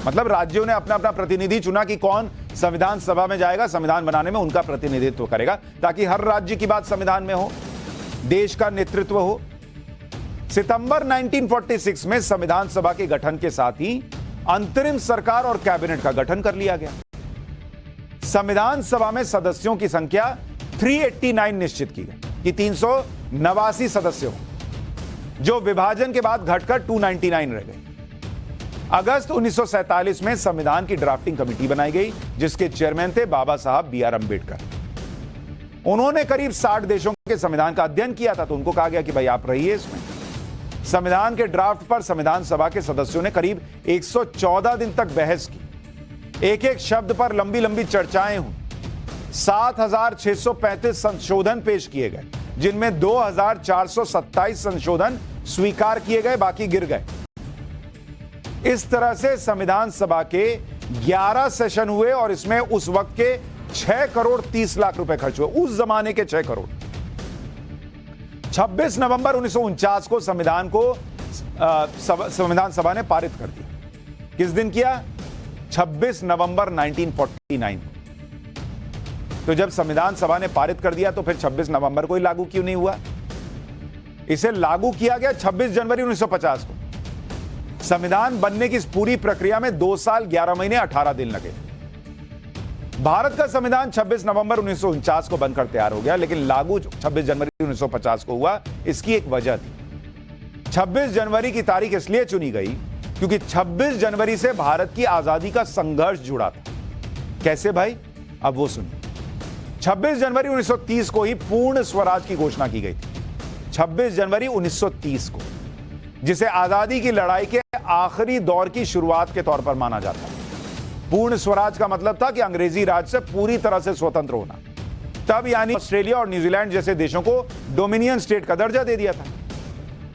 मतलब राज्यों ने अपना अपना प्रतिनिधि चुना कि कौन संविधान सभा में जाएगा, संविधान बनाने में उनका प्रतिनिधित्व करेगा, ताकि हर राज्य की बात संविधान में हो, देश का नेतृत्व हो। सितंबर 1946 में संविधान सभा के गठन के साथ ही अंतरिम सरकार और कैबिनेट का गठन कर लिया गया। संविधान सभा में सदस्यों की संख्या 389 निश्चित की गई कि 389 सदस्य हो, जो विभाजन के बाद घटकर 299 रह गए। अगस्त 1947 में संविधान की ड्राफ्टिंग कमेटी बनाई गई, जिसके चेयरमैन थे बाबा साहब B.R. अम्बेडकर। उन्होंने करीब 60 देशों के संविधान का अध्ययन किया था, तो उनको कहा गया कि भाई आप रहिए इसमें। संविधान के ड्राफ्ट पर संविधान सभा के सदस्यों ने करीब 114 दिन तक बहस की। एक एक शब्द पर लंबी लंबी चर्चाएं हुई। 7,635 संशोधन पेश किए गए, जिनमें 2,427 संशोधन स्वीकार किए गए, बाकी गिर गए। इस तरह से संविधान सभा के 11 सेशन हुए और इसमें उस वक्त के 6 करोड़ 30 लाख रुपए खर्च हुए, उस जमाने के 6 करोड़। 26 नवंबर 1949 को संविधान सभा ने पारित कर दिया। किस दिन किया? 26 नवंबर 1949। तो जब संविधान सभा ने पारित कर दिया तो फिर 26 नवंबर को ही लागू क्यों नहीं हुआ? इसे लागू किया गया 26 जनवरी 1950 को। संविधान बनने की इस पूरी प्रक्रिया में 2 साल 11 महीने 18 दिन लगे। भारत का संविधान 26 नवंबर 1949 को बनकर तैयार हो गया, लेकिन लागू 26 जनवरी 1950 को हुआ। इसकी एक वजह थी। 26 जनवरी की तारीख इसलिए चुनी गई क्योंकि 26 जनवरी से भारत की आजादी का संघर्ष जुड़ा था। कैसे भाई? अब वो सुनिए। 26 जनवरी 1930 को ही पूर्ण स्वराज की घोषणा की गई थी। 26 जनवरी 1930 को, जिसे आजादी की लड़ाई के आखिरी दौर की शुरुआत के तौर पर माना जाता है। पूर्ण स्वराज का मतलब था कि अंग्रेजी राज से पूरी तरह से स्वतंत्र होना। तब यानी ऑस्ट्रेलिया और न्यूजीलैंड जैसे देशों को डोमिनियन स्टेट का दर्जा दे दिया था।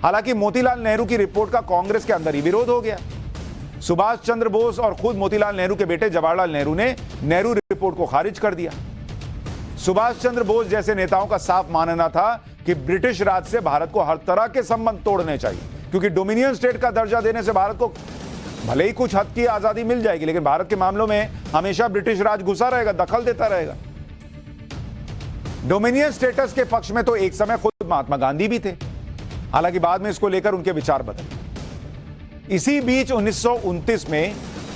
हालांकि मोतीलाल नेहरू की रिपोर्ट का कांग्रेस के अंदर ही विरोध हो गया। सुभाष चंद्र बोस और खुद मोतीलाल नेहरू के बेटे जवाहरलाल नेहरू ने नेहरू रिपोर्ट को खारिज कर दिया। सुभाष चंद्र बोस जैसे नेताओं का साफ मानना था कि ब्रिटिश राज से भारत को हर तरह के संबंध तोड़ने चाहिए, क्योंकि डोमिनियन स्टेट का दर्जा देने से भारत को भले ही कुछ हद की आजादी मिल जाएगी, लेकिन भारत के मामलों में हमेशा ब्रिटिश राज घुसा रहेगा, दखल देता रहेगा। डोमिनियन स्टेटस के पक्ष में तो एक समय खुद महात्मा गांधी भी थे। हालांकि बाद में इसको लेकर उनके विचार बदले। इसी बीच 1929 में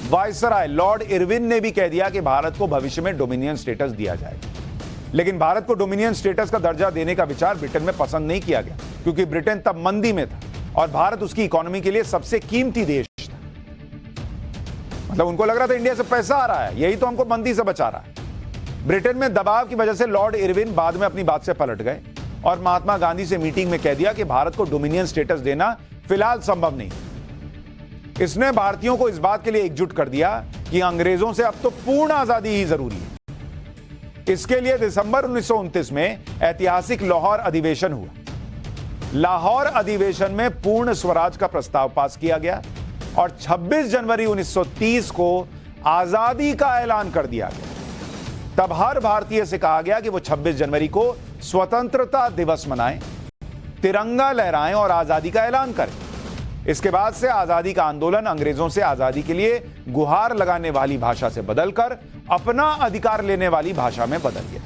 वायसराय लॉर्ड इरविन ने भी कह दिया कि भारत को भविष्य में डोमिनियन स्टेटस दिया जाएगा। लेकिन भारत को डोमिनियन स्टेटस का दर्जा देने का विचार ब्रिटेन में पसंद नहीं किया गया, क्योंकि ब्रिटेन तब मंदी में था और भारत उसकी इकोनॉमी के लिए सबसे कीमती देश था। मतलब उनको लग रहा था इंडिया से पैसा आ रहा है, यही तो हमको मंदी से बचा रहा है। ब्रिटेन में दबाव की वजह से लॉर्ड इरविन बाद में अपनी बात से पलट गए और महात्मा गांधी से मीटिंग में कह दिया कि भारत को डोमिनियन स्टेटस देना फिलहाल संभव नहीं। इसने भारतीयों को इस बात के लिए एकजुट कर दिया कि अंग्रेजों से अब तो पूर्ण आजादी ही जरूरी है। इसके लिए दिसंबर 1929 में ऐतिहासिक लाहौर अधिवेशन हुआ। लाहौर अधिवेशन में पूर्ण स्वराज का प्रस्ताव पास किया गया और 26 जनवरी 1930 को आजादी का ऐलान कर दिया गया। तब हर भारतीय से कहा गया कि वो 26 जनवरी को स्वतंत्रता दिवस मनाएं, तिरंगा लहराएं और आजादी का ऐलान करें। इसके बाद से आजादी का आंदोलन अंग्रेजों से आजादी के लिए गुहार लगाने वाली भाषा से बदलकर अपना अधिकार लेने वाली भाषा में बदल गया।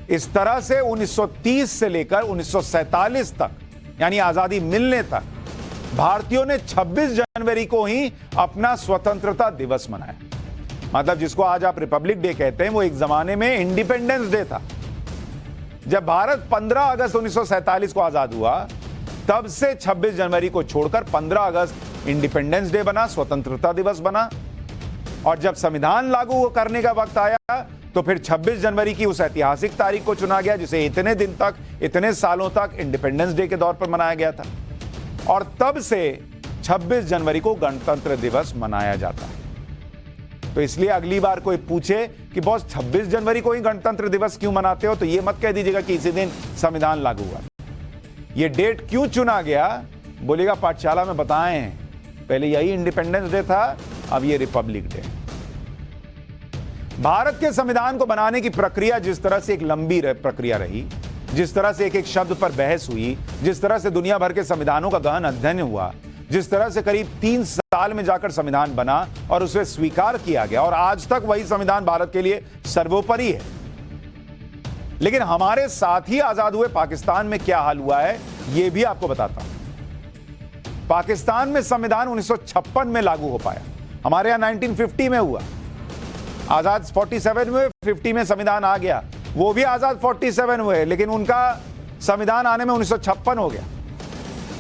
इस तरह से 1930 से लेकर 1947 तक, यानी आजादी मिलने तक, भारतीयों ने 26 जनवरी को ही अपना स्वतंत्रता दिवस मनाया। मतलब जिसको आज आप रिपब्लिक डे कहते हैं, वो एक जमाने में इंडिपेंडेंस डे था। जब भारत 15 अगस्त 1947 को आजाद हुआ, तब से 26 जनवरी को छोड़कर 15 अगस्त इंडिपेंडेंस डे बना, स्वतंत्रता दिवस बना। और जब संविधान लागू करने का वक्त आया तो फिर 26 जनवरी की उस ऐतिहासिक तारीख को चुना गया जिसे इतने दिन तक, इतने सालों तक इंडिपेंडेंस डे के तौर पर मनाया गया था। और तब से 26 जनवरी को गणतंत्र दिवस मनाया जाता है। तो इसलिए अगली बार कोई पूछे कि बॉस 26 जनवरी को ही गणतंत्र दिवस क्यों मनाते हो, तो ये मत कह दीजिएगा कि इसी दिन संविधान लागू हुआ। ये डेट क्यों चुना गया, बोलेगा पाठशाला में बताए हैं, पहले यही इंडिपेंडेंस डे था, अब ये रिपब्लिक डे। भारत के संविधान को बनाने की प्रक्रिया जिस तरह से एक लंबी प्रक्रिया रही, जिस तरह से एक एक शब्द पर बहस हुई, जिस तरह से दुनिया भर के संविधानों का गहन अध्ययन हुआ, जिस तरह से करीब 3 साल में जाकर संविधान बना और उसे स्वीकार किया गया, और आज तक वही संविधान भारत के लिए सर्वोपरि है। लेकिन हमारे साथ ही आजाद हुए पाकिस्तान में क्या हाल हुआ है, यह भी आपको बताता हूं। पाकिस्तान में संविधान 1956 में लागू हो पाया, हमारे यहां 1950 में हुआ। आजाद 47 में, 50 में संविधान आ गया, वो भी आजाद 47 हुए, लेकिन उनका संविधान आने में 1956 हो गया।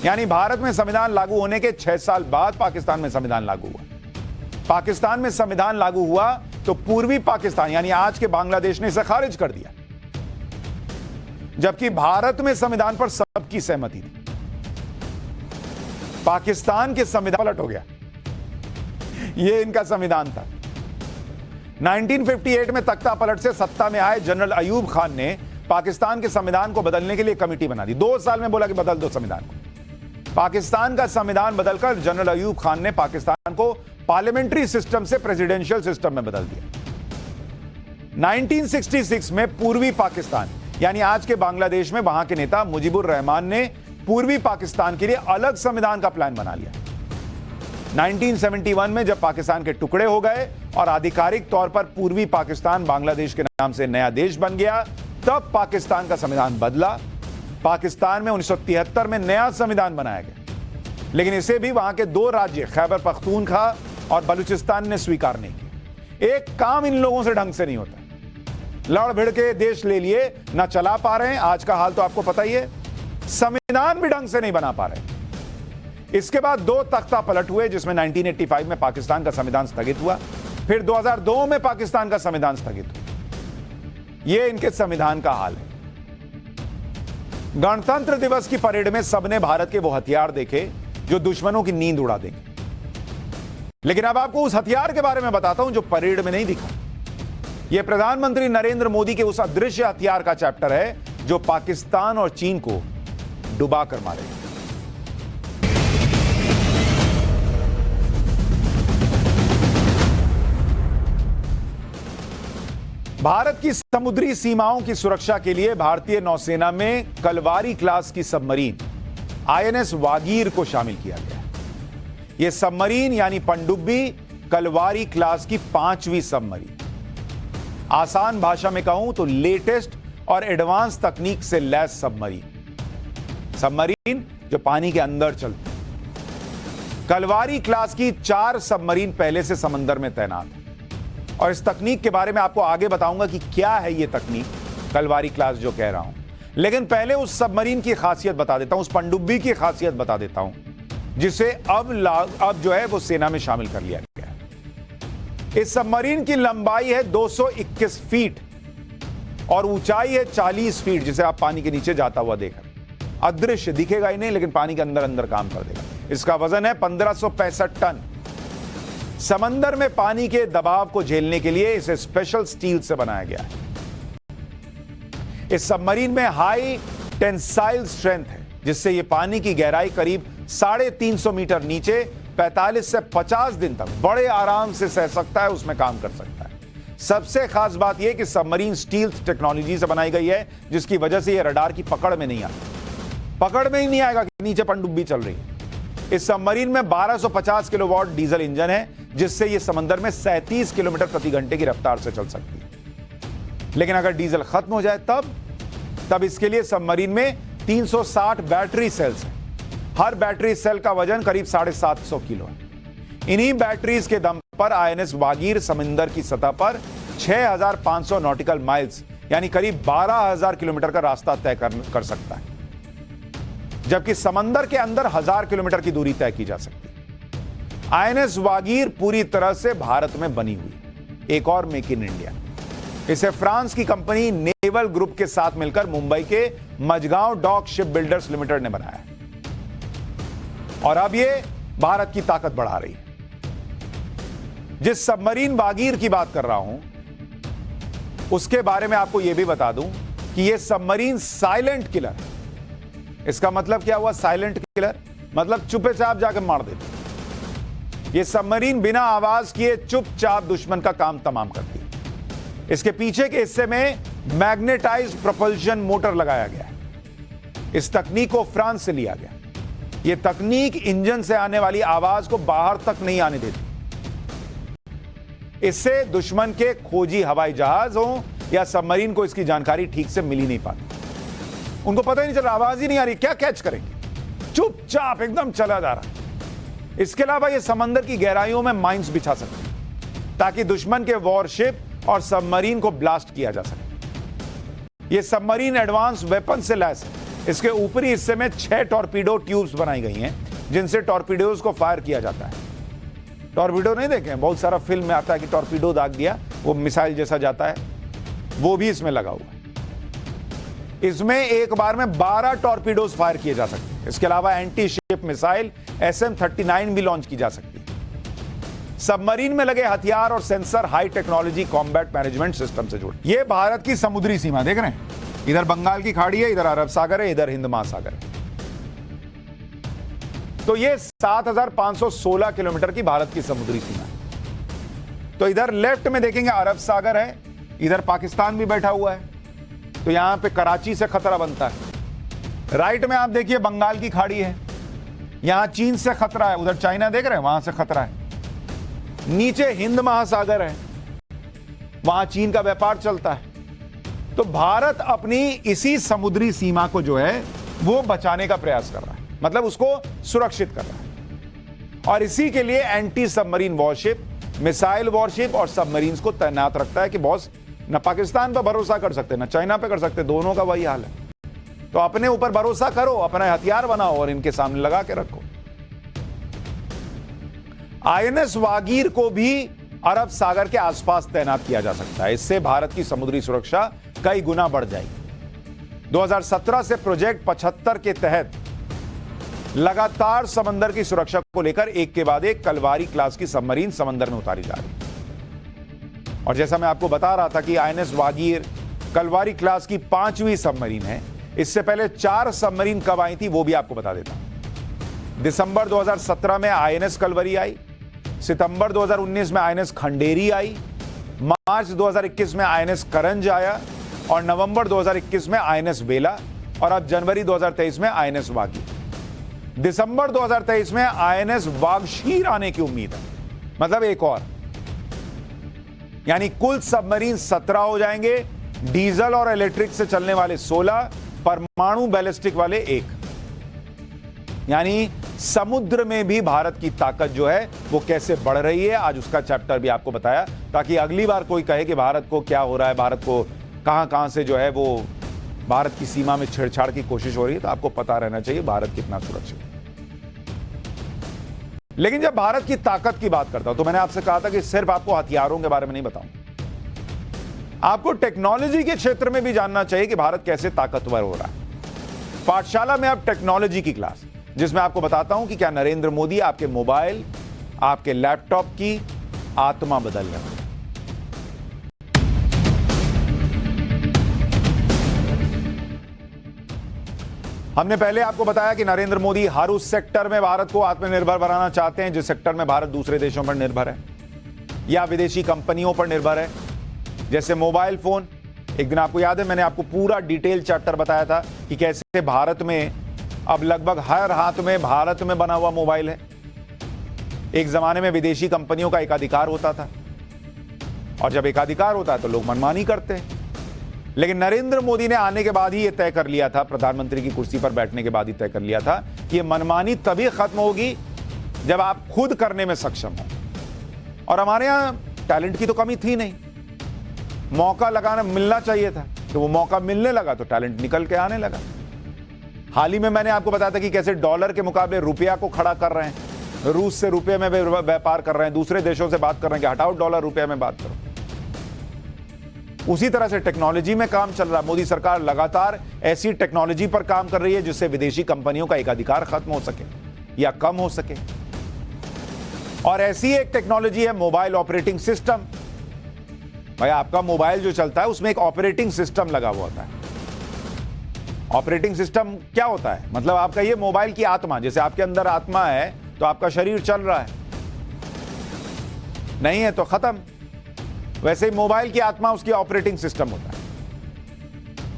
यानी भारत में संविधान लागू होने के 6 साल बाद पाकिस्तान में संविधान लागू हुआ। पाकिस्तान में संविधान लागू हुआ तो पूर्वी पाकिस्तान यानी आज के बांग्लादेश ने इसे खारिज कर दिया, जबकि भारत में संविधान पर सबकी सहमति थी। पाकिस्तान के संविधान पलट हो गया, यह इनका संविधान था। 1958 में तख्ता पलट से सत्ता में आए जनरल अयूब खान ने पाकिस्तान के संविधान को बदलने के लिए कमेटी बना दी। 2 साल में बोला कि बदल दो संविधान को। पाकिस्तान का संविधान बदलकर जनरल अयूब खान ने पाकिस्तान को पार्लियामेंट्री सिस्टम से प्रेसिडेंशियल सिस्टम में बदल दिया। 1966 में पूर्वी पाकिस्तान यानी आज के बांग्लादेश में वहां के नेता मुजीबुर रहमान ने पूर्वी पाकिस्तान के लिए अलग संविधान का प्लान बना लिया। 1971 में जब पाकिस्तान के टुकड़े हो गए और आधिकारिक तौर पर पूर्वी पाकिस्तान बांग्लादेश के नाम से नया देश बन गया, तब पाकिस्तान का संविधान बदला। पाकिस्तान में 1973 में नया संविधान बनाया गया, लेकिन इसे भी वहां के दो राज्य खैबर पख्तूनख्वा और बलूचिस्तान ने स्वीकार नहीं किया। एक काम इन लोगों से ढंग से नहीं होता, लड़ भिड़ के देश ले लिए, ना चला पा रहे हैं। आज का हाल तो आपको पता ही है, संविधान भी ढंग से नहीं बना पा रहे। इसके बाद दो तख्ता पलट हुए, जिसमें 1985 में पाकिस्तान का संविधान स्थगित हुआ, फिर 2002 में पाकिस्तान का संविधान स्थगित हुआ। यह इनके संविधान का हाल है। गणतंत्र दिवस की परेड में सबने भारत के वो हथियार देखे जो दुश्मनों की नींद उड़ा देंगे, लेकिन अब आपको उस हथियार के बारे में बताता हूं जो परेड में नहीं दिखा। यह प्रधानमंत्री नरेंद्र मोदी के उस अदृश्य हथियार का चैप्टर है जो पाकिस्तान और चीन को डुबा कर मारेगा। भारत की समुद्री सीमाओं की सुरक्षा के लिए भारतीय नौसेना में कलवारी क्लास की सबमरीन आईएनएस वागीर को शामिल किया गया है। यह सबमरीन यानी पनडुब्बी कलवारी क्लास की 5वीं सबमरीन, आसान भाषा में कहूं तो लेटेस्ट और एडवांस तकनीक से लैस सबमरीन जो पानी के अंदर चलती है। कलवारी क्लास की 4 सबमरीन पहले से समंदर में तैनात है और इस तकनीक के बारे में आपको आगे बताऊंगा कि क्या है यह तकनीक कलवारी क्लास जो कह रहा हूं। लेकिन पहले उस सबमरीन की खासियत बता देता हूं, उस पनडुब्बी की खासियत बता देता हूं, जिसे अब जो है वो सेना में शामिल कर लिया गया है। इस सबमरीन की लंबाई है 221 फीट और ऊंचाई है 40 फीट, जिसे आप पानी के नीचे जाता हुआ देख रहे हैं। अदृश्य दिखेगा ही नहीं, लेकिन पानी के अंदर अंदर काम कर देगा। इसका वजन है 1565 टन। समंदर में पानी के दबाव को झेलने के लिए इसे स्पेशल स्टील से बनाया गया है। इस सबमरीन में हाई टेंसाइल स्ट्रेंथ है, जिससे यह पानी की गहराई करीब 350 मीटर नीचे 45 से 50 दिन तक बड़े आराम से सह सकता है, उसमें काम कर सकता है। सबसे खास बात यह कि सबमरीन स्टील टेक्नोलॉजी से बनाई गई है, जिसकी वजह से यह रडार की पकड़ में नहीं आता। पकड़ में ही नहीं आएगा कि नीचे पनडुब्बी चल रही है। इस सबमरीन में 1250 किलोवाट डीजल इंजन है, जिससे यह समंदर में 37 किलोमीटर प्रति घंटे की रफ्तार से चल सकती है। लेकिन अगर डीजल खत्म हो जाए तब इसके लिए सबमरीन में 360 बैटरी सेल्स हैं। हर बैटरी सेल का वजन करीब 750 किलो है। इन्हीं बैटरीज के दम पर आईएनएस वागीर समंदर की सतह पर 6500 नॉटिकल माइल्स यानी करीब 12000 किलोमीटर का रास्ता तय कर सकता है, जबकि समंदर के अंदर 1000 किलोमीटर की दूरी तय की जा सकती है। आईएनएस वागीर पूरी तरह से भारत में बनी हुई। एक और मेक इन इंडिया, इसे फ्रांस की कंपनी नेवल ग्रुप के साथ मिलकर मुंबई के Mazagon dock ship builders limited ने बनाया है और अब यह भारत की ताकत बढ़ा रही है। जिस सबमरीन वागीर की बात कर रहा हूं, उसके बारे में आपको यह भी बता दूं कि यह सबमरीन साइलेंट किलर है। इसका मतलब क्या हुआ साइलेंट किलर? मतलब चुपचाप जाकर मार देती। यह सबमरीन बिना आवाज किए चुपचाप दुश्मन का काम तमाम करती है। इसके पीछे के हिस्से में मैग्नेटाइज्ड प्रोपल्शन मोटर लगाया गया है। इस तकनीक को फ्रांस से लिया गया। यह तकनीक इंजन से आने वाली आवाज को बाहर तक नहीं आने देती। इससे दुश्मन के खोजी हवाई जहाज हो या सबमरीन को इसकी जानकारी ठीक से मिल ही नहीं पाती। उनको पता ही नहीं चल रहा, आवाज ही नहीं आ रही, क्या कैच करेंगे? चुपचाप एकदम चला जा रहा। इसके अलावा यह समंदर की गहराइयों में माइंस बिछा सकते हैं ताकि दुश्मन के वॉरशिप और सबमरीन को ब्लास्ट किया जा सके। यह सबमरीन एडवांस वेपन से लैस है। इसके ऊपरी हिस्से में 6 टॉर्पीडो ट्यूब्स बनाई गई हैं, जिनसे टॉर्पीडोज को फायर किया जाता है। टॉर्पीडो नहीं देखे हैं? बहुत सारा फिल्म में आता है कि टॉर्पीडो दाग दिया, वो मिसाइल जैसा जाता है, वो भी इसमें लगा हुआ है। इसमें एक बार में 12 टॉर्पीडोज फायर किए जा सकते हैं। इसके अलावा एंटी शिप मिसाइल SM-39 भी लॉन्च की जा सकती है। सबमरीन में लगे हथियार और sensor high technology combat management system से जुड़े। ये भारत की समुद्री सीमा देख रहे हैं, इधर बंगाल की खाड़ी है, इधर अरब सागर है, इधर हिंद महासागर है। तो ये 7516 किलोमीटर की भारत की समुद्री सीमा है। तो इधर लेफ्ट में देखेंगे अरब सागर है, इधर पाकिस्तान भी बैठा हुआ है, तो यहां पे कराची से खतरा बनता है। राइट में आप देखिए बंगाल की खाड़ी है, यहां चीन से खतरा है, उधर चाइना देख रहे हैं वहां से खतरा है। नीचे हिंद महासागर है, वहां चीन का व्यापार चलता है। तो भारत अपनी इसी समुद्री सीमा को जो है वो बचाने का प्रयास कर रहा है, मतलब उसको सुरक्षित कर रहा है। और इसी के लिए anti submarine worship, missile worship और सबमरीन्स को तैनात रखता है कि बॉस न पाकिस्तान पर भरोसा कर सकते, न चाइना पे कर सकते, दोनों का वही हाल है। तो अपने ऊपर भरोसा करो, अपना हथियार बनाओ और इनके सामने लगा के रखो। आईएनएस वागीर को भी अरब सागर के आसपास तैनात किया जा सकता है। इससे भारत की समुद्री सुरक्षा कई गुना बढ़ जाएगी। 2017 से प्रोजेक्ट 75 के तहत लगातार समंदर की सुरक्षा को लेकर एक के बाद एक कलवारी क्लास की सबमरीन समंदर में उतारी जा रही। और जैसा मैं आपको बता रहा था कि आईएनएस वागीर कलवारी क्लास की 5वीं सबमरीन है। इससे पहले 4 सबमरीन कब आई थी वो भी आपको बता देता हूं। दिसंबर 2017 में आईएनएस कलवरी आई, सितंबर 2019 में आईएनएस खंडेरी आई, मार्च 2021 में आईएनएस करंज आया और नवंबर 2021 में आईएनएस वेला और अब जनवरी 2023 में आईएनएस वागीर। दिसंबर 2023 में आईएनएस वागशीर आने की उम्मीद है, मतलब एक और, यानी कुल सबमरीन 17 हो जाएंगे। डीजल और इलेक्ट्रिक से चलने वाले 16, परमाणु बैलिस्टिक वाले 1। यानी समुद्र में भी भारत की ताकत जो है वो कैसे बढ़ रही है, आज उसका चैप्टर भी आपको बताया, ताकि अगली बार कोई कहे कि भारत को क्या हो रहा है, भारत को कहां से जो है वो भारत की सीमा में छेड़छाड़ की कोशिश हो रही है, तो आपको पता रहना चाहिए भारत कितना सुरक्षित है। लेकिन जब भारत की ताकत की बात करता हूं तो मैंने आपसे कहा था कि सिर्फ आपको हथियारों के बारे में नहीं बताऊं, आपको टेक्नोलॉजी के क्षेत्र में भी जानना चाहिए कि भारत कैसे ताकतवर हो रहा है। पाठशाला में अब टेक्नोलॉजी की क्लास, जिसमें आपको बताता हूं कि क्या नरेंद्र मोदी आपके मोबाइल, आपके लैपटॉप की आत्मा बदल रहे हैं। हमने पहले आपको बताया कि नरेंद्र मोदी हर उस सेक्टर में भारत को आत्मनिर्भर बनाना चाहते हैं जिस सेक्टर में भारत दूसरे देशों पर निर्भर है या विदेशी कंपनियों पर निर्भर है, जैसे मोबाइल फोन। एक दिन आपको याद है मैंने आपको पूरा डिटेल चैप्टर बताया था कि कैसे भारत में अब लगभग हर हाथ में भारत में बना हुआ मोबाइल है। एक जमाने में विदेशी कंपनियों का एकाधिकार होता था, और जब एकाधिकार होता है तो लोग मनमानी करते हैं। लेकिन नरेंद्र मोदी ने आने के बाद ही यह तय कर लिया था, प्रधानमंत्री की कुर्सी पर बैठने के बाद ही तय कर लिया था कि यह मनमानी तभी खत्म होगी जब आप खुद करने में सक्षम हो। और हमारे यहां टैलेंट की तो कमी थी नहीं, मौका लगाना मिलना चाहिए था, तो वो मौका मिलने लगा तो टैलेंट निकल के आने लगा। हाल ही में मैंने आपको बताया था कि कैसे डॉलर के मुकाबले रुपया को खड़ा कर रहे हैं, रूस से रुपये में व्यापार कर रहे हैं, दूसरे देशों से बात कर रहे हैं कि हटाओ डॉलर, रुपये में बात करो। उसी तरह से टेक्नोलॉजी में काम चल रहा है। मोदी सरकार लगातार ऐसी टेक्नोलॉजी पर काम कर रही है जिससे विदेशी कंपनियों का एकाधिकार खत्म हो सके या कम हो सके। और ऐसी एक टेक्नोलॉजी है मोबाइल ऑपरेटिंग सिस्टम। भाई आपका मोबाइल जो चलता है उसमें एक ऑपरेटिंग सिस्टम लगा हुआ होता है। ऑपरेटिंग सिस्टम क्या होता है? मतलब आपका ये मोबाइल की आत्मा, जैसे आपके अंदर आत्मा है तो आपका शरीर चल रहा है, नहीं है तो खत्म। वैसे ही मोबाइल की आत्मा उसकी ऑपरेटिंग सिस्टम होता है।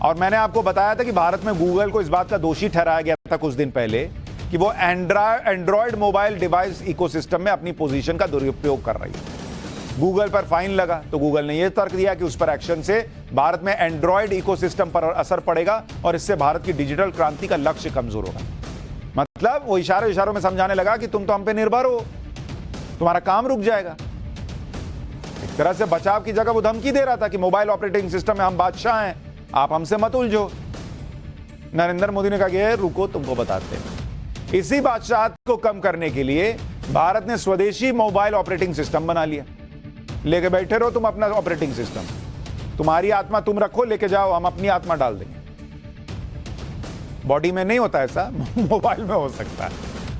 और मैंने आपको बताया था कि भारत में गूगल को इस बात का दोषी ठहराया गया था कुछ दिन पहले कि वो एंड्रॉयड मोबाइल डिवाइस इकोसिस्टम में अपनी पोजीशन का दुरुपयोग कर रही है। गूगल पर फाइन लगा तो गूगल ने यह तर्क दिया कि उस पर एक्शन से भारत में एंड्रॉयड इकोसिस्टम पर असर पड़ेगा और इससे भारत की डिजिटल क्रांति का लक्ष्य कमजोर होगा। मतलब वो इशारों में समझाने लगा कि तुम तो हम पे निर्भर हो, तुम्हारा काम रुक जाएगा। एक तरह से बचाव की जगह वो धमकी दे रहा था कि मोबाइल ऑपरेटिंग सिस्टम में हम बादशाह हैं, आप हमसे मत उलझो। नरेंद्र मोदी ने कहा कि रुको, तुमको बताते हैं। इसी बादशाहत को कम करने के लिए भारत ने स्वदेशी मोबाइल ऑपरेटिंग सिस्टम बना लिया। लेके बैठे रहो तुम अपना ऑपरेटिंग सिस्टम, तुम्हारी आत्मा तुम रखो, लेके जाओ, हम अपनी आत्मा डाल देंगे। बॉडी में नहीं होता ऐसा, मोबाइल में हो सकता है।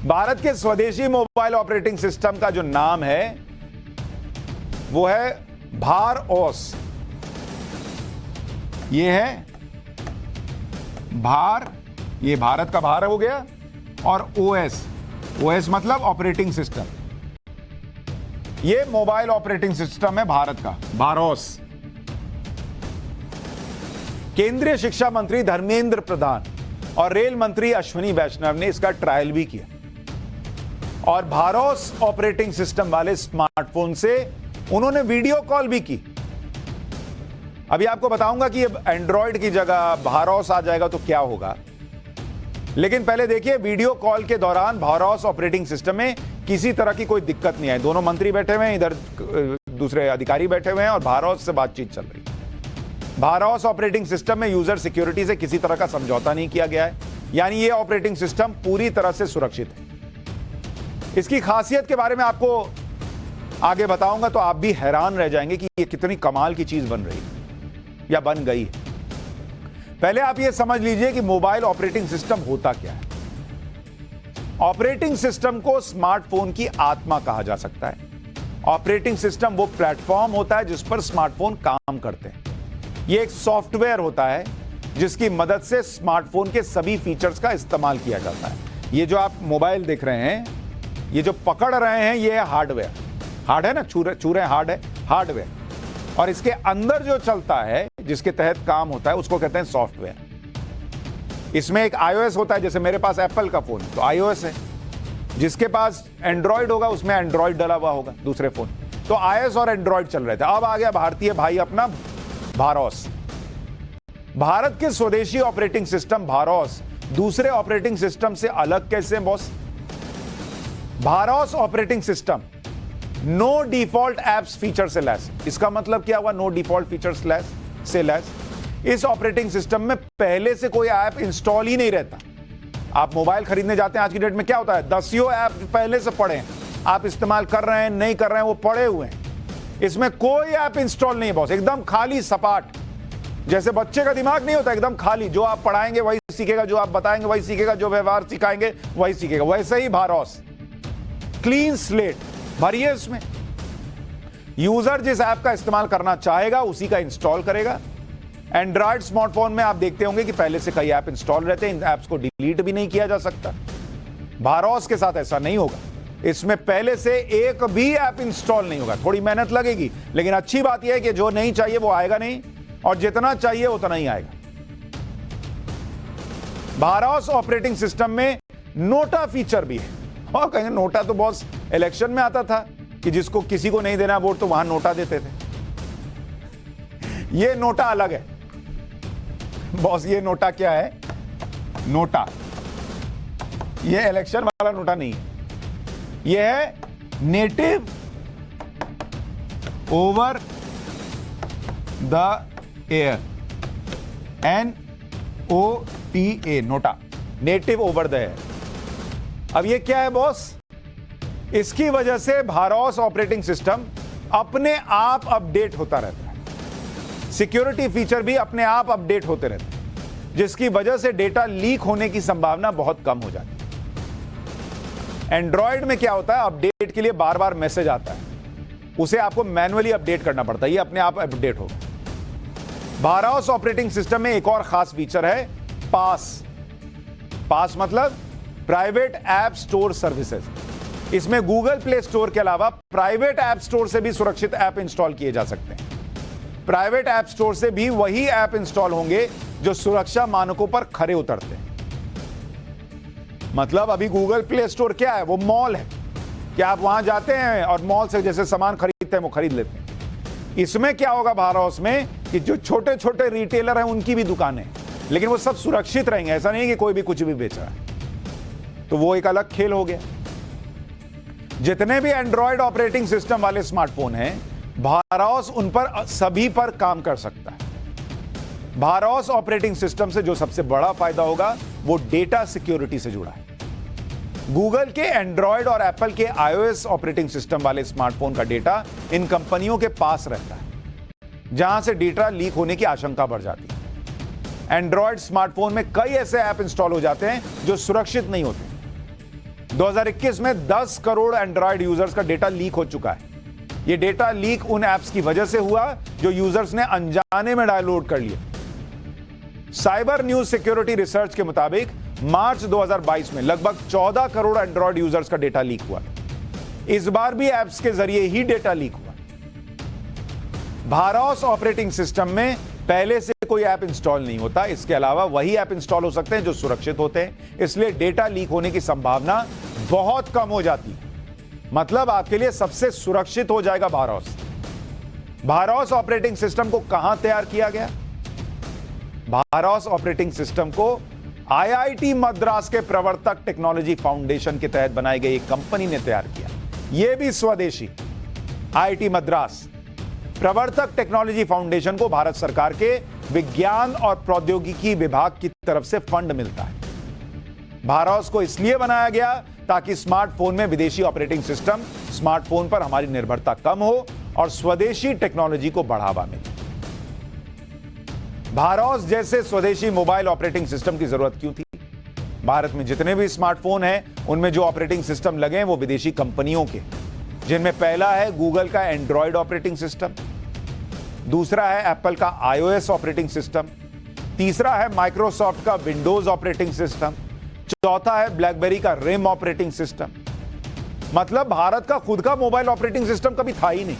भारत के स्वदेशी मोबाइल ऑपरेटिंग सिस्टम का जो नाम है वो है भारओस। ये है भार, ये भारत का भार हो गया, और ओएस मतलब ऑपरेटिंग सिस्टम। ये मोबाइल ऑपरेटिंग सिस्टम है भारत का, भारओस। केंद्रीय शिक्षा मंत्री धर्मेंद्र प्रधान और रेल मंत्री अश्विनी वैष्णव ने इसका ट्रायल भी किया और भारोस ऑपरेटिंग सिस्टम वाले स्मार्टफोन से उन्होंने वीडियो कॉल भी की। अभी आपको बताऊंगा कि अब एंड्रॉयड की जगह भारोस आ जाएगा तो क्या होगा, लेकिन पहले देखिए वीडियो कॉल के दौरान भारोस ऑपरेटिंग सिस्टम में किसी तरह की कोई दिक्कत नहीं आई। दोनों मंत्री बैठे हुए हैं, इधर दूसरे अधिकारी बैठे हुए हैं और भारोस से बातचीत चल रही है। भारोस ऑपरेटिंग सिस्टम में यूजर सिक्योरिटी से किसी तरह का समझौता नहीं किया गया है, यानी यह ऑपरेटिंग सिस्टम पूरी तरह से सुरक्षित है। इसकी खासियत के बारे में आपको आगे बताऊंगा तो आप भी हैरान रह जाएंगे कि यह कितनी कमाल की चीज बन रही है या बन गई है। पहले आप यह समझ लीजिए कि मोबाइल ऑपरेटिंग सिस्टम होता क्या है। ऑपरेटिंग सिस्टम को स्मार्टफोन की आत्मा कहा जा सकता है। ऑपरेटिंग सिस्टम वो प्लेटफॉर्म होता है जिस पर स्मार्टफोन काम करते हैं। यह एक सॉफ्टवेयर होता है जिसकी मदद से स्मार्टफोन के सभी फीचर्स का इस्तेमाल किया जाता है। ये जो आप मोबाइल देख रहे हैं, ये जो पकड़ रहे हैं, ये है हार्डवेयर। हार्ड है ना, चूरे हार्ड है, हार्डवेयर। और इसके अंदर जो चलता है, जिसके तहत काम होता है, उसको कहते हैं सॉफ्टवेयर। इसमें एक iOS होता है, जैसे मेरे पास एप्पल का फोन तो iOS है, जिसके पास एंड्रॉयड होगा उसमें एंड्रॉयड डला हुआ होगा, दूसरे फोन। तो iOS और एंड्रॉयड चल रहे थे। अब आ गया भारतीय भाई अपना भारोस। भारत के स्वदेशी ऑपरेटिंग सिस्टम भारोस दूसरे ऑपरेटिंग सिस्टम से अलग कैसे हैं boss? BharOS operating system no default apps feature से लैस। इसका मतलब क्या हुआ? नो डिफॉल्ट फीचर्स से लैस। इस ऑपरेटिंग सिस्टम में पहले से कोई ऐप इंस्टॉल ही नहीं रहता। आप मोबाइल खरीदने जाते हैं, आज की डेट में क्या होता है, दसियों ऐप पहले से पड़े हैं, आप इस्तेमाल कर रहे हैं नहीं कर रहे हैं, वो पड़े हुए हैं। इसमें कोई ऐप इंस्टॉल नहीं है बॉस, एकदम खाली सपाट। जैसे बच्चे का दिमाग नहीं होता, एकदम खाली। जो आप पढ़ाएंगे वही सीखेगा, जो आप बताएंगे वही सीखेगा, जो व्यवहार सिखाएंगे वही सीखेगा। वैसे ही भारोस क्लीन स्लेट भरिए इसमें। यूजर जिस ऐप का इस्तेमाल करना चाहेगा उसी का इंस्टॉल करेगा। एंड्रॉयड स्मार्टफोन में आप देखते होंगे कि पहले से कई ऐप इंस्टॉल रहते हैं, इन ऐप्स को डिलीट भी नहीं किया जा सकता। भारोस के साथ ऐसा नहीं होगा। इसमें पहले से एक भी ऐप इंस्टॉल नहीं होगा। थोड़ी मेहनत लगेगी, लेकिन अच्छी बात यह है कि जो नहीं चाहिए वो आएगा नहीं, और जितना चाहिए उतना ही आएगा। भारोस ऑपरेटिंग सिस्टम में नोटा फीचर भी है। और कहेंगे नोटा तो बॉस इलेक्शन में आता था कि जिसको किसी को नहीं देना वोट तो वहां नोटा देते थे। ये नोटा अलग है बॉस। ये नोटा क्या है? नोटा ये इलेक्शन वाला नोटा नहीं है। ये है native over the air, NOTA, NOTA, native over the air. अब ये क्या है बॉस? इसकी वजह से भारोस ऑपरेटिंग सिस्टम अपने आप अपडेट होता रहता है। सिक्योरिटी फीचर भी अपने आप अपडेट होते रहते हैं, जिसकी वजह से डेटा लीक होने की संभावना बहुत कम हो जाती है। एंड्रॉयड में क्या होता है, अपडेट के लिए बार बार मैसेज आता है, उसे आपको मैन्युअली अपडेट करना पड़ता है, ये अपने आप अपडेट होगा। भारोस ऑपरेटिंग सिस्टम में एक और खास फीचर है, पास मतलब प्राइवेट ऐप स्टोर सर्विसेज। इसमें गूगल प्ले स्टोर के अलावा प्राइवेट ऐप स्टोर से भी सुरक्षित ऐप इंस्टॉल किए जा सकते हैं। प्राइवेट ऐप स्टोर से भी वही ऐप इंस्टॉल होंगे जो सुरक्षा मानकों पर खरे उतरते हैं। मतलब अभी गूगल प्ले स्टोर क्या है? वो मॉल है कि आप वहां जाते हैं और मॉल से जैसे सामान खरीदते हैं वो खरीद लेते हैं। इसमें क्या होगा भारोस में कि जो छोटे छोटे रिटेलर हैं उनकी भी दुकानें, लेकिन वो सब सुरक्षित रहेंगे। ऐसा नहीं कि कोई भी कुछ भी बेच रहा है, तो वो एक अलग खेल हो गया। जितने भी एंड्रॉयड ऑपरेटिंग सिस्टम वाले स्मार्टफोन हैं, भारोस उन पर सभी पर काम कर सकता है। भारोस ऑपरेटिंग सिस्टम से जो सबसे बड़ा फायदा होगा वो डेटा सिक्योरिटी से जुड़ा है। गूगल के एंड्रॉयड और एप्पल के iOS ऑपरेटिंग सिस्टम वाले स्मार्टफोन का डेटा इन कंपनियों के पास रहता है, जहां से डेटा लीक होने की आशंका बढ़ जाती है। एंड्रॉयड स्मार्टफोन में कई ऐसे ऐप इंस्टॉल हो जाते हैं जो सुरक्षित नहीं होते। 2021 में 10 करोड़ एंड्रॉयड यूजर्स का डेटा लीक हो चुका है। यह डेटा लीक उन ऐप्स की वजह से हुआ जो यूजर्स ने अनजाने में डाउनलोड कर लिए। साइबर न्यूज सिक्योरिटी रिसर्च के मुताबिक मार्च 2022 में लगभग 14 करोड़ एंड्रॉयड यूजर्स का डेटा लीक हुआ। इस बार भी ऐप्स के जरिए ही डेटा लीक हुआ। भारोस ऑपरेटिंग सिस्टम में पहले से कोई ऐप इंस्टॉल नहीं होता। इसके अलावा वही ऐप इंस्टॉल हो सकते हैं जो सुरक्षित होते हैं, इसलिए डेटा लीक होने की संभावना बहुत कम हो जाती है। मतलब आपके लिए सबसे सुरक्षित हो जाएगा भारौस। भारौस ऑपरेटिंग सिस्टम को कहां तैयार किया गया? भारौस ऑपरेटिंग सिस्टम को आईआईटी मद्रास के प्रवर्तक टेक्नोलॉजी फाउंडेशन के तहत बनाई गई एक कंपनी ने तैयार किया। यह भी स्वदेशी। आईआईटी मद्रास प्रवर्तक टेक्नोलॉजी फाउंडेशन को भारत सरकार के विज्ञान और प्रौद्योगिकी विभाग की तरफ से फंड मिलता है। भारौस को इसलिए बनाया गया ताकि स्मार्टफोन में विदेशी ऑपरेटिंग सिस्टम, स्मार्टफोन पर हमारी निर्भरता कम हो और स्वदेशी टेक्नोलॉजी को बढ़ावा मिले। भारौस जैसे स्वदेशी मोबाइल ऑपरेटिंग सिस्टम की जरूरत क्यों थी? भारत में जितने भी स्मार्टफोन हैं, उनमें जो ऑपरेटिंग सिस्टम लगे हैं वो विदेशी कंपनियों के, जिनमें पहला है गूगल का एंड्रॉयड ऑपरेटिंग सिस्टम, दूसरा है एप्पल का iOS ऑपरेटिंग सिस्टम, तीसरा है माइक्रोसॉफ्ट का विंडोज ऑपरेटिंग सिस्टम, चौथा है ब्लैकबेरी का रिम ऑपरेटिंग सिस्टम। मतलब भारत का खुद का मोबाइल ऑपरेटिंग सिस्टम कभी था ही नहीं,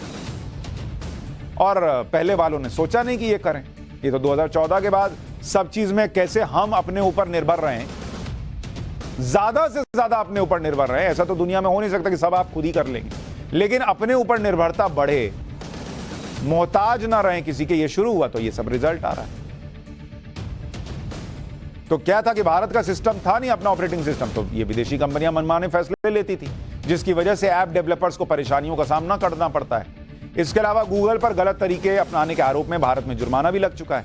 और पहले वालों ने सोचा नहीं कि ये करें। ये तो 2014 के बाद सब चीज में कैसे हम अपने ऊपर निर्भर रहे हैं, ज्यादा से ज्यादा अपने ऊपर निर्भर रहे हैं। ऐसा तो दुनिया में हो नहीं सकता कि सब आप खुद ही कर लेंगे, लेकिन अपने ऊपर निर्भरता बढ़े, मोहताज ना रहे किसी के, ये शुरू हुआ तो ये सब रिजल्ट आ रहा है। तो क्या था कि भारत का सिस्टम था नहीं अपना ऑपरेटिंग सिस्टम, तो ये विदेशी कंपनियां मनमाने फैसले लेती थी, जिसकी वजह से ऐप डेवलपर्स को परेशानियों का सामना करना पड़ता है। इसके अलावा गूगल पर गलत तरीके अपनाने के आरोप में भारत में जुर्माना भी लग चुका है।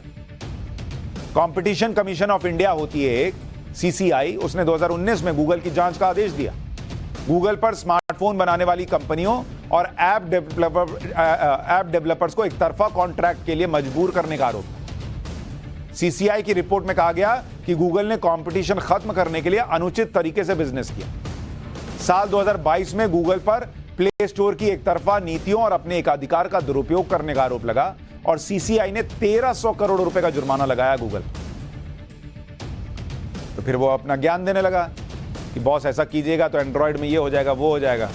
कंपटीशन कमीशन ऑफ इंडिया होती है एक, CCI, उसने 2019 में गूगल की जांच का आदेश दिया। गूगल पर स्मार्टफोन बनाने वाली कंपनियों और ऐप डेवलपर्स को एक तरफा कॉन्ट्रैक्ट के लिए मजबूर करने का आरोप। CCI की रिपोर्ट में कहा गया कि गूगल ने कंपटीशन खत्म करने के लिए अनुचित तरीके से बिजनेस किया। साल 2022 में गूगल पर प्ले स्टोर की एक तरफा नीतियों और अपने एकाधिकार का दुरुपयोग करने का आरोप लगा और CCI ने 1300 करोड़ रुपए का जुर्माना लगाया गूगल। तो फिर वो अपना ज्ञान देने लगा कि बॉस ऐसा कीजिएगा तो एंड्रॉयड में ये हो जाएगा, वो हो जाएगा।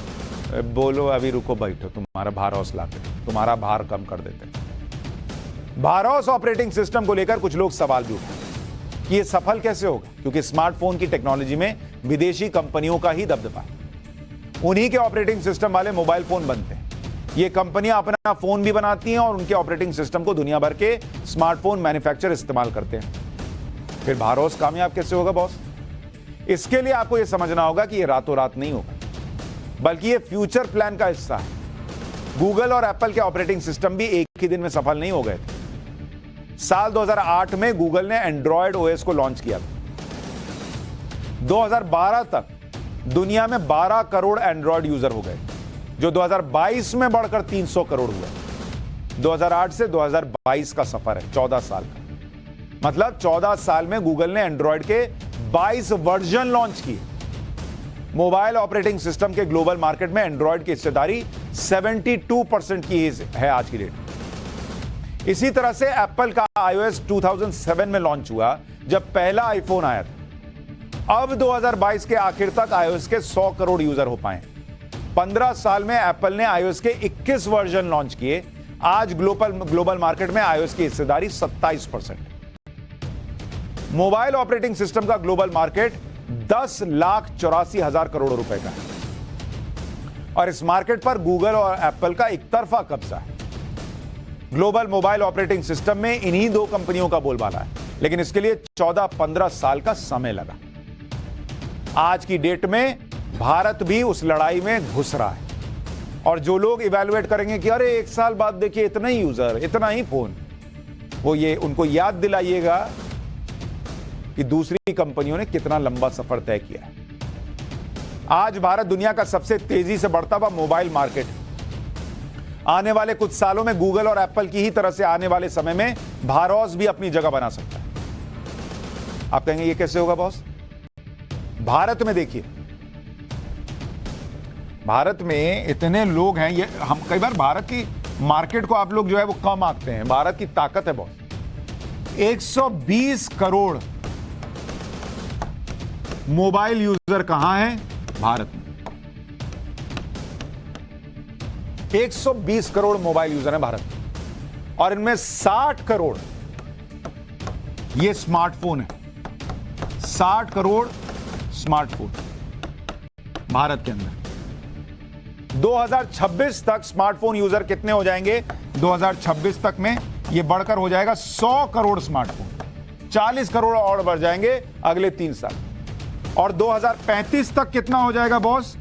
बोलो अभी रुको, बैठो, तुम्हारा भारौस लाते, तुम्हारा भार कम कर देते। भारौस ऑपरेटिंग सिस्टम को लेकर कुछ लोग सवाल भी उठाते कि ये सफल कैसे होगा, क्योंकि स्मार्टफोन की टेक्नोलॉजी में विदेशी कंपनियों का ही दबदबा है। उन्हीं के ऑपरेटिंग सिस्टम वाले मोबाइल फोन बनते हैं। ये कंपनियां अपना फोन भी बनाती हैं और उनके ऑपरेटिंग सिस्टम को दुनिया भर के स्मार्टफोन मैन्युफैक्चरर इस्तेमाल करते हैं। फिर भारौस कामयाब कैसे होगा बॉस? इसके लिए आपको यह समझना होगा कि यह रातों रात नहीं होगा, बल्कि यह फ्यूचर प्लान का हिस्सा है। गूगल और एप्पल के ऑपरेटिंग सिस्टम भी एक ही दिन में सफल नहीं हो गए थे। साल 2008 में गूगल ने एंड्रॉयड OS को लॉन्च किया था। 2012 तक दुनिया में 12 करोड़ एंड्रॉयड यूजर हो गए, जो 2022 में बढ़कर 300 करोड़ हुए। 2008 से 2022 का सफर है, 14 साल का। मतलब 14 साल में गूगल ने एंड्रॉयड के 22 वर्जन लॉन्च किए। मोबाइल ऑपरेटिंग सिस्टम के ग्लोबल मार्केट में एंड्रॉयड की हिस्सेदारी 72% की है आज की डेट। इसी तरह से एप्पल का iOS 2007 में लॉन्च हुआ, जब पहला आईफोन आया था। अब 2022 के आखिर तक iOS के 100 करोड़ यूजर हो पाए। 15 साल में एप्पल ने iOS के 21 वर्जन लॉन्च किए। आज ग्लोबल मार्केट में iOS की हिस्सेदारी 27%। मोबाइल ऑपरेटिंग सिस्टम का ग्लोबल मार्केट 10,84,000 करोड़ रुपए का है, और इस मार्केट पर गूगल और एप्पल का एक तरफा कब्जा है। ग्लोबल मोबाइल ऑपरेटिंग सिस्टम में इन्हीं दो कंपनियों का बोलबाला है, लेकिन इसके लिए 14-15 साल का समय लगा। आज की डेट में भारत भी उस लड़ाई में घुस रहा है, और जो लोग इवैल्यूएट करेंगे कि अरे एक साल बाद देखिए इतना ही यूजर, इतना ही फोन, वो ये उनको याद दिलाइएगा कि दूसरी कंपनियों ने कितना लंबा सफर तय किया है। आज भारत दुनिया का सबसे तेजी से बढ़ता हुआ मोबाइल मार्केट है। आने वाले कुछ सालों में गूगल और एप्पल की ही तरह से आने वाले समय में भारौस भी अपनी जगह बना सकता है। आप कहेंगे ये कैसे होगा बॉस? भारत में देखिए, भारत में इतने लोग हैं, ये हम कई बार भारत की मार्केट को आप लोग जो है वो कम आंकते हैं। भारत की ताकत है बॉस। 120 करोड़ मोबाइल यूजर कहां है? भारत में 120 करोड़ मोबाइल यूजर हैं भारत में, और इनमें 60 करोड़ ये स्मार्टफोन है, 60 करोड़ स्मार्टफोन भारत के अंदर। 2026 तक स्मार्टफोन यूजर कितने हो जाएंगे? 2026 तक में ये बढ़कर हो जाएगा 100 करोड़ स्मार्टफोन, 40 करोड़ और बढ़ जाएंगे अगले 3 साल। और 2035 तक कितना हो जाएगा बॉस?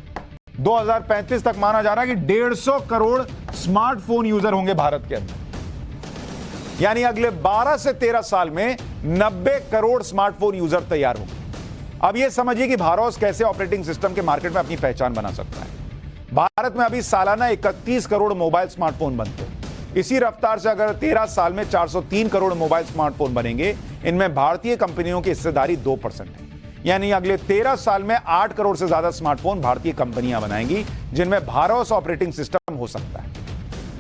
2035 तक माना जा रहा है कि 150 करोड़ स्मार्टफोन यूजर होंगे भारत के अंदर। यानी अगले 12 से 13 साल में 90 करोड़ स्मार्टफोन यूजर तैयार होंगे। अब यह समझिए कि भारत कैसे ऑपरेटिंग सिस्टम के मार्केट में अपनी पहचान बना सकता है। भारत में अभी सालाना 31 करोड़ मोबाइल स्मार्टफोन बनते हैं। इसी रफ्तार से अगर 13 साल में 403 करोड़ मोबाइल स्मार्टफोन बनेंगे, इनमें भारतीय कंपनियों की हिस्सेदारी 2% है। यानी अगले 13 साल में 8 करोड़ से ज्यादा स्मार्टफोन भारतीय कंपनियां बनाएंगी, जिनमें भारत ऑपरेटिंग सिस्टम हो सकता है।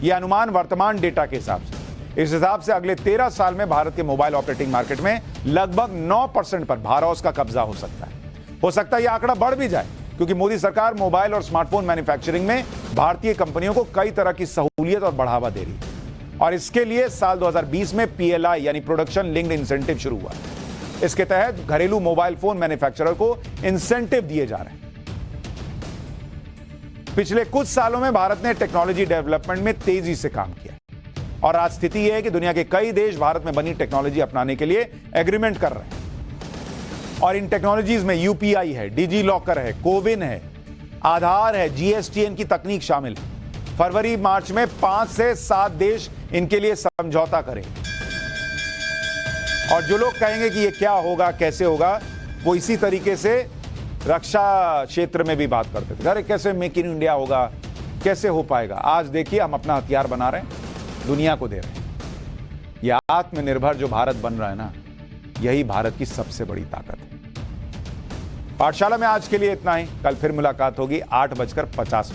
यह अनुमान वर्तमान डेटा के हिसाब से। इस हिसाब से अगले 13 साल में भारत के मोबाइल ऑपरेटिंग मार्केट में लगभग 9% पर भारत का कब्जा हो सकता है। हो सकता है यह आंकड़ा बढ़ भी जाए, क्योंकि मोदी सरकार मोबाइल और स्मार्टफोन मैन्युफैक्चरिंग में भारतीय कंपनियों को कई तरह की सहूलियत और बढ़ावा दे रही है। और इसके लिए साल 2020 में PLI यानी प्रोडक्शन लिंक्ड इंसेंटिव शुरू हुआ। इसके तहत घरेलू मोबाइल फोन मैन्युफैक्चरर को इंसेंटिव दिए जा रहे हैं। पिछले कुछ सालों में भारत ने टेक्नोलॉजी डेवलपमेंट में तेजी से काम किया और आज स्थिति यह है कि दुनिया के कई देश भारत में बनी टेक्नोलॉजी अपनाने के लिए एग्रीमेंट कर रहे हैं। और इन टेक्नोलॉजीज में UPI है, डिजी लॉकर है, कोविन है, आधार है, GSTN की तकनीक शामिल है। फरवरी मार्च में 5 से 7 देश इनके लिए समझौता करें। और जो लोग कहेंगे कि ये क्या होगा, कैसे होगा, वो इसी तरीके से रक्षा क्षेत्र में भी बात करते थे। अरे कैसे मेक इन इंडिया होगा, कैसे हो पाएगा? आज देखिए हम अपना हथियार बना रहे हैं, दुनिया को दे रहे हैं। यह आत्मनिर्भर जो भारत बन रहा है ना, यही भारत की सबसे बड़ी ताकत है। पाठशाला में आज के लिए इतना ही। कल फिर मुलाकात होगी 8:50